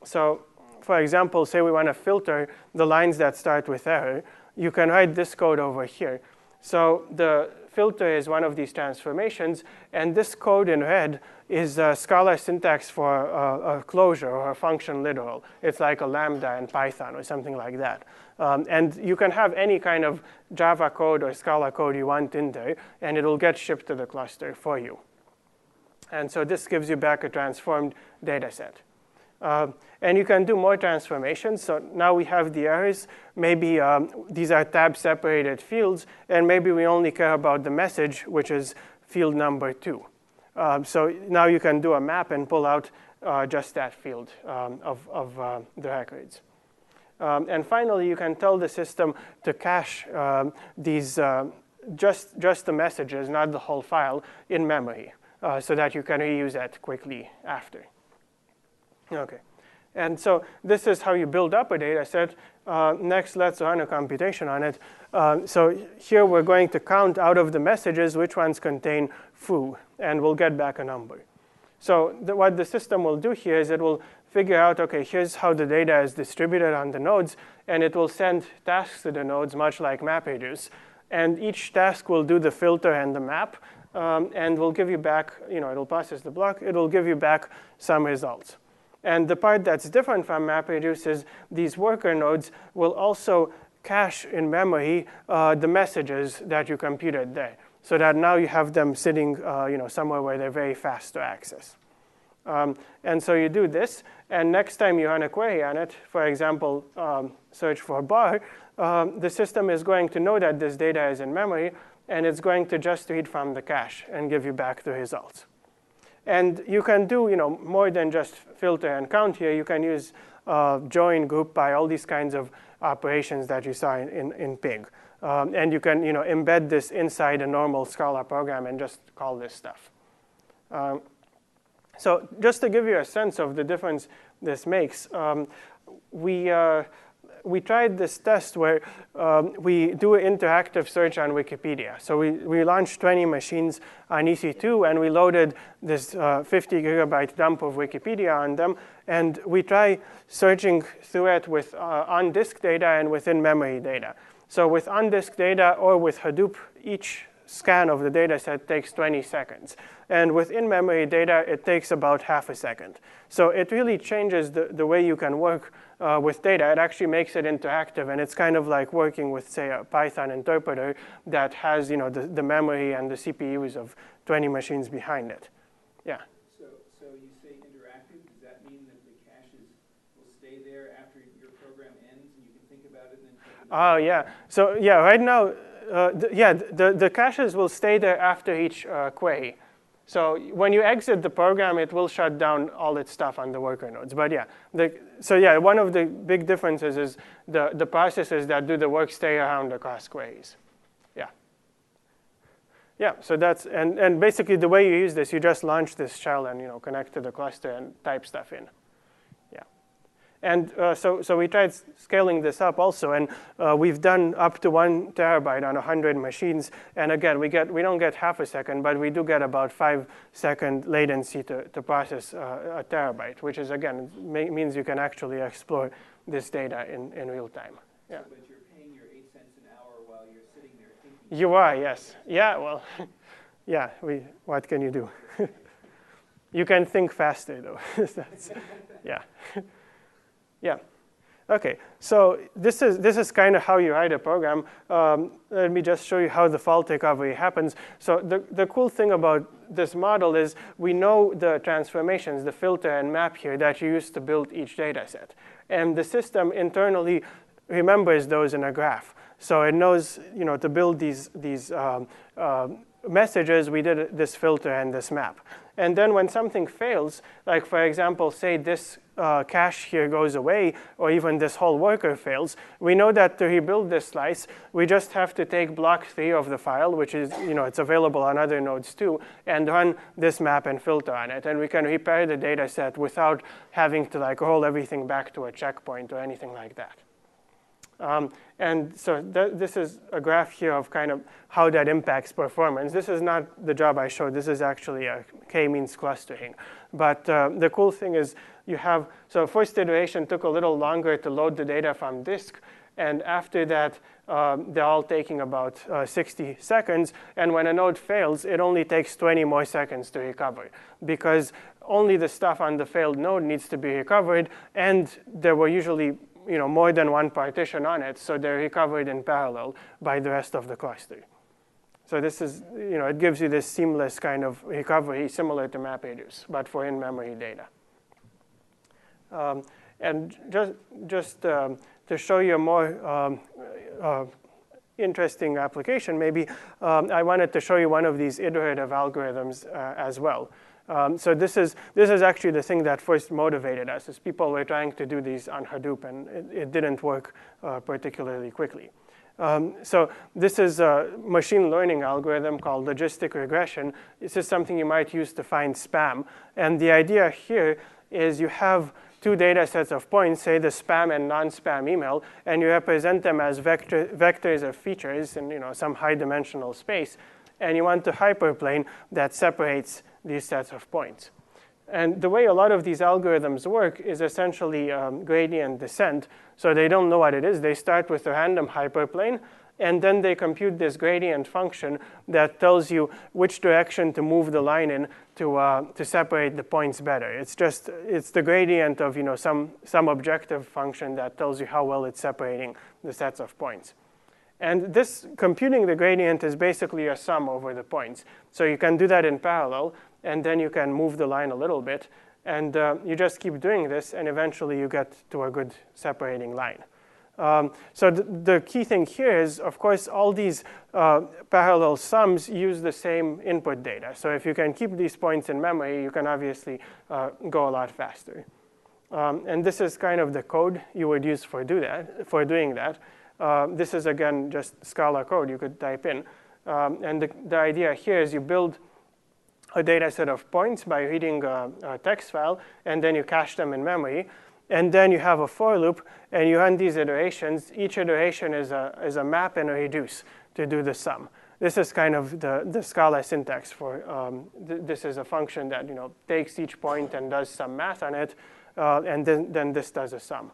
So for example, say we want to filter the lines that start with error. You can write this code over here. So the filter is one of these transformations. And this code in red is Scala syntax for a closure or a function literal. It's like a lambda in Python or something like that. And you can have any kind of Java code or Scala code you want in there, and it will get shipped to the cluster for you. And so this gives you back a transformed data set. And you can do more transformations. So now we have the errors. Maybe these are tab-separated fields, and maybe we only care about the message, which is field number 2. So now you can do a map and pull out just that field of the records. And finally, you can tell the system to cache these just the messages, not the whole file, in memory, so that you can reuse that quickly after. OK. And so this is how you build up a data set. Next, let's run a computation on it. So here we're going to count out of the messages which ones contain foo, and we'll get back a number. So what the system will do here is it will figure out, OK, here's how the data is distributed on the nodes, and it will send tasks to the nodes, much like MapReduce. And each task will do the filter and the map, and will give you back, it'll process the block. It'll give you back some results. And the part that's different from MapReduce is these worker nodes will also cache in memory the messages that you computed there, so that now you have them sitting somewhere where they're very fast to access. And so you do this, and next time you run a query on it, for example, search for bar, the system is going to know that this data is in memory, and it's going to just read from the cache and give you back the results. And you can do more than just filter and count here. You can use join, group by, all these kinds of operations that you saw in Pig. And you can embed this inside a normal Scala program and just call this stuff. So just to give you a sense of the difference this makes, we tried this test where we do an interactive search on Wikipedia. So we launched 20 machines on EC2, and we loaded this 50 gigabyte dump of Wikipedia on them. And we try searching through it with on-disk data and within memory data. So with on-disk data or with Hadoop, each scan of the data set takes 20 seconds. And with in-memory data, it takes about half a second. So it really changes the way you can work with data. It actually makes it interactive, and it's kind of like working with, say, a Python interpreter that has the memory and the CPUs of 20 machines behind it. Yeah? So you say interactive. Does that mean that the caches will stay there after your program ends, and you can think about it and then? Oh, yeah. So yeah, right now, the caches will stay there after each query. So when you exit the program, it will shut down all its stuff on the worker nodes. But yeah, one of the big differences is the processes that do the work stay around across queries. Yeah. Yeah, so that's, and basically the way you use this, you just launch this shell and connect to the cluster and type stuff in. Yeah. And so we tried scaling this up also, and we've done up to 1 terabyte on 100 machines. And again, we don't get half a second, but we do get about 5-second latency to process a terabyte, which is, again, means you can actually explore this data in real time. Yeah. So, but you're paying your 8 cents an hour while UI, yes. Yeah, well, yeah, what can you do? You can think faster, though. Yeah. Yeah. Okay, so this is kind of how you write a program. Let me just show you how the fault recovery happens. So the cool thing about this model is we know the transformations, the filter and map here that you use to build each data set. And the system internally remembers those in a graph. So it knows, to build these messages, we did this filter and this map. And then when something fails, like for example, say this cache here goes away, or even this whole worker fails, we know that to rebuild this slice, we just have to take block 3 of the file, which is, it's available on other nodes too, and run this map and filter on it. And we can repair the data set without having to roll everything back to a checkpoint or anything like that. And so this is a graph here of kind of how that impacts performance. This is not the job I showed. This is actually a k-means clustering. But the cool thing is you have, so first iteration took a little longer to load the data from disk. And after that, they're all taking about 60 seconds. And when a node fails, it only takes 20 more seconds to recover, because only the stuff on the failed node needs to be recovered. And there were usually more than one partition on it, so they're recovered in parallel by the rest of the cluster. So this is, it gives you this seamless kind of recovery similar to MapReduce, but for in-memory data. And just to show you a more interesting application, maybe I wanted to show you one of these iterative algorithms as well. So this is actually the thing that first motivated us, is people were trying to do these on Hadoop, and it didn't work particularly quickly. So this is a machine learning algorithm called logistic regression. This is something you might use to find spam. And the idea here is you have two data sets of points, say the spam and non-spam email, and you represent them as vectors of features in some high-dimensional space. And you want a hyperplane that separates these sets of points. And the way a lot of these algorithms work is essentially gradient descent. So they don't know what it is. They start with a random hyperplane, and then they compute this gradient function that tells you which direction to move the line in to separate the points better. It's the gradient of some objective function that tells you how well it's separating the sets of points. And this computing the gradient is basically a sum over the points. So you can do that in parallel, and then you can move the line a little bit. And you just keep doing this, and eventually you get to a good separating line. So the key thing here is, of course, all these parallel sums use the same input data. So if you can keep these points in memory, you can obviously go a lot faster. And this is kind of the code you would use for doing that. This is, again, just Scala code you could type in. And the idea here is you build a data set of points by reading a text file, and then you cache them in memory. And then you have a for loop, and you run these iterations. Each iteration is a map and a reduce to do the sum. This is kind of the Scala syntax for this is a function that takes each point and does some math on it, and then this does a sum.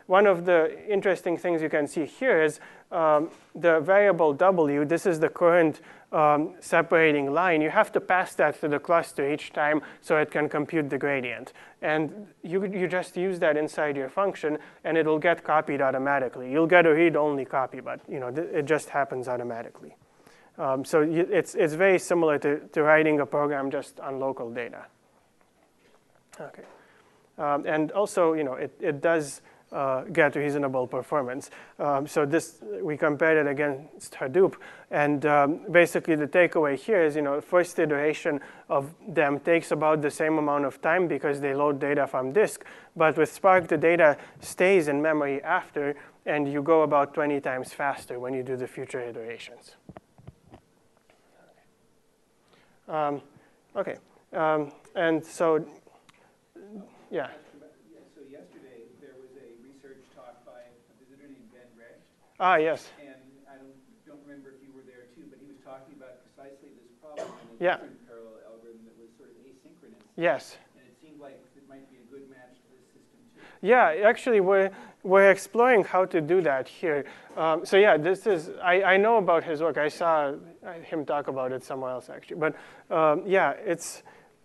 One of the interesting things you can see here is the variable w. This is the current separating line. You have to pass that to the cluster each time so it can compute the gradient. And you just use that inside your function, and it'll get copied automatically. You'll get a read-only copy, but it just happens automatically. So it's very similar to writing a program just on local data. Okay. And also, it does get reasonable performance. So we compared it against Hadoop, and basically the takeaway here is, first iteration of them takes about the same amount of time because they load data from disk. But with Spark, the data stays in memory after, and you go about 20 times faster when you do the future iterations. Okay. And so, yeah. So yesterday there was a research talk by a visitor named Ben Resch. Ah, yes. And I don't remember if you were there too, but he was talking about precisely this problem in a different parallel algorithm that was sort of asynchronous. Yes. And it seemed like it might be a good match to this system too. Yeah, actually, we're exploring how to do that here. So yeah, this is, I know about his work. I saw him talk about it somewhere else, actually. But yeah, it's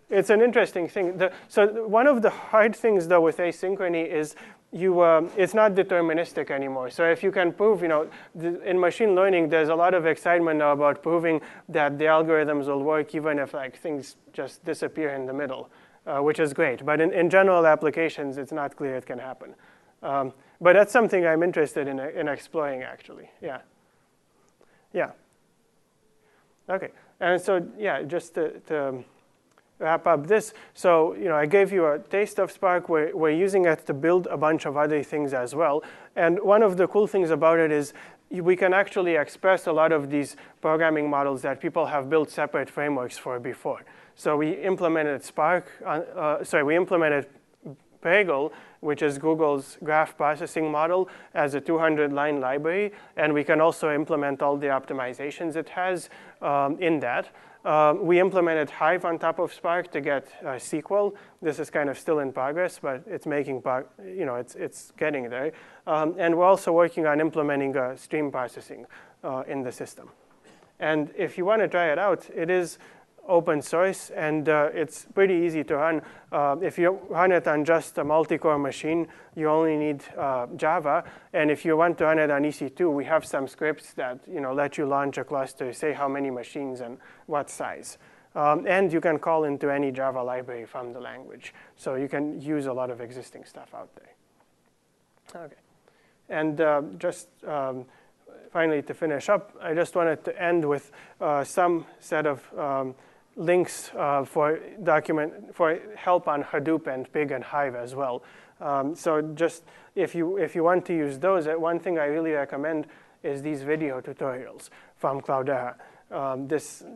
an interesting thing. So one of the hard things, though, with asynchrony is it's not deterministic anymore. So if you can prove, in machine learning, there's a lot of excitement now about proving that the algorithms will work even if like things just disappear in the middle, which is great. But in general applications, it's not clear it can happen. But that's something I'm interested in exploring, actually. Yeah. Yeah. OK. And so yeah, just to wrap up this. So I gave you a taste of Spark. We're using it to build a bunch of other things as well. And one of the cool things about it is we can actually express a lot of these programming models that people have built separate frameworks for before. So we implemented we implemented Pagel, which is Google's graph processing model, as a 200-line library. And we can also implement all the optimizations it has in that. We implemented Hive on top of Spark to get SQL. This is kind of still in progress, but it's making it's getting there. And we're also working on implementing stream processing in the system. And if you want to try it out, it is open source, and it's pretty easy to run. If you run it on just a multi-core machine, you only need Java. And if you want to run it on EC2, we have some scripts that let you launch a cluster, say how many machines and what size. And you can call into any Java library from the language. So you can use a lot of existing stuff out there. OK. And just finally, to finish up, I just wanted to end with some set of links for help on Hadoop and Pig and Hive as well. So just if you want to use those, one thing I really recommend is these video tutorials from Cloudera,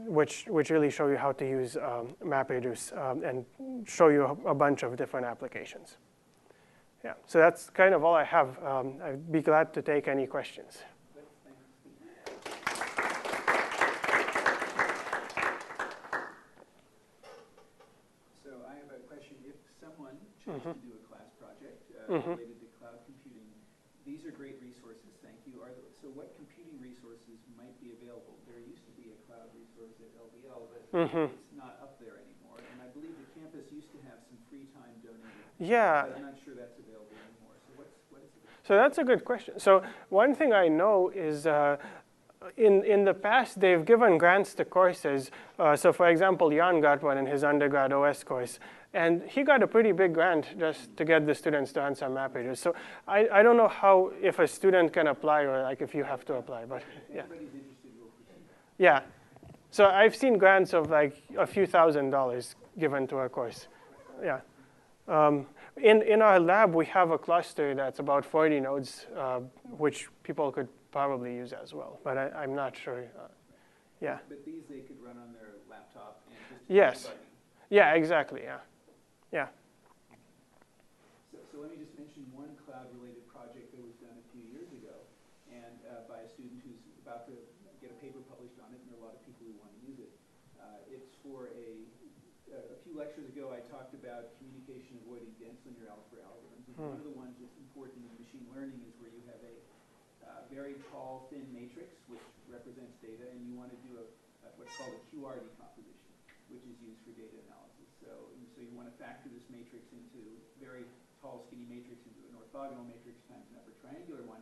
which really show you how to use MapReduce and show you a bunch of different applications. Yeah, so that's kind of all I have. I'd be glad to take any questions. To do a class project related to cloud computing. These are great resources, thank you. So what computing resources might be available? There used to be a cloud resource at LBL, but it's not up there anymore. And I believe the campus used to have some free time donated. Yeah. But I'm not sure that's available anymore. So what is it? So that's a good question. So one thing I know is in the past, they've given grants to courses. So for example, Jan got one in his undergrad OS course. And he got a pretty big grant just to get the students to answer MapReduce. So I don't know if a student can apply or like if you have to apply, but yeah. Yeah. So I've seen grants of like a few $1,000s given to a course. Yeah. In our lab, we have a cluster that's about 40 nodes, which people could probably use as well. But I'm not sure. Yeah. But these they could run on their laptop and just yes. Yeah, exactly. Yeah. Yeah. So let me just mention one cloud-related project that was done a few years ago, and by a student who's about to get a paper published on it, and there are a lot of people who want to use it. It's for a few lectures ago, I talked about communication avoiding dense linear algebra algorithms. And one of the ones that's important in machine learning is where you have a very tall, thin matrix, which represents data, and you want to do what's called a QR decomposition, which is used for data analysis. So you want to factor this matrix into very tall, skinny matrix into an orthogonal matrix times an upper triangular one.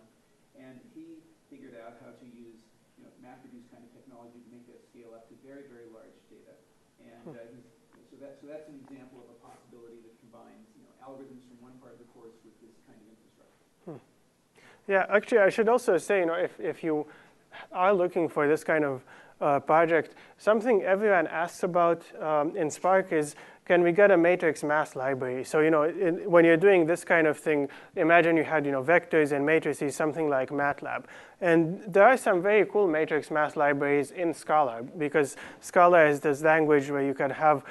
And he figured out how to use MapReduce kind of technology to make that scale up to very, very large data. And so that's an example of a possibility that combines algorithms from one part of the course with this kind of infrastructure. Yeah, actually, I should also say, if you are looking for this kind of project, something everyone asks about in Spark is, can we get a matrix math library? So when you're doing this kind of thing, imagine you had vectors and matrices, something like MATLAB. And there are some very cool matrix math libraries in Scala, because Scala is this language where you can have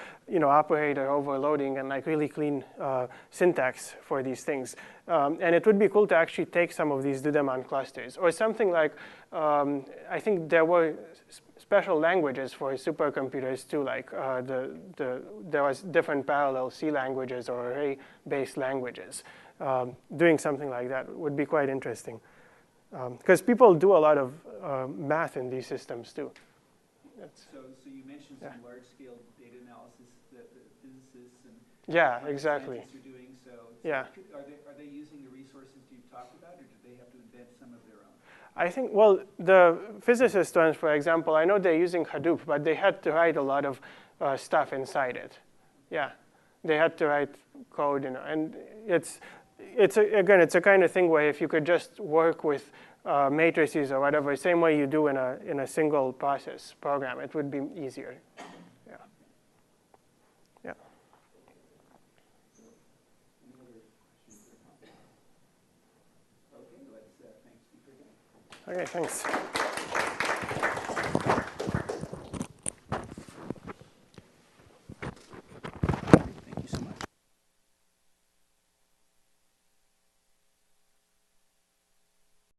operator overloading and like really clean syntax for these things. And it would be cool to actually take some of these, do them on clusters. Or something like, I think there were special languages for supercomputers too, like there was different parallel C languages or array-based languages. doing something like that would be quite interesting. Because people do a lot of math in these systems too. So you mentioned some large-scale data analysis that the physicists and yeah, exactly. scientists are doing. So yeah. Are they using the resources you've talked about, or do they have to invent some of their own? I think, well, the physicist ones, for example, I know they're using Hadoop, but they had to write a lot of stuff inside it. Yeah, they had to write code, and again, it's a kind of thing where if you could just work with matrices or whatever, same way you do in a single process program, it would be easier. Yeah. Yeah. Okay, let's thanks. Okay, thanks.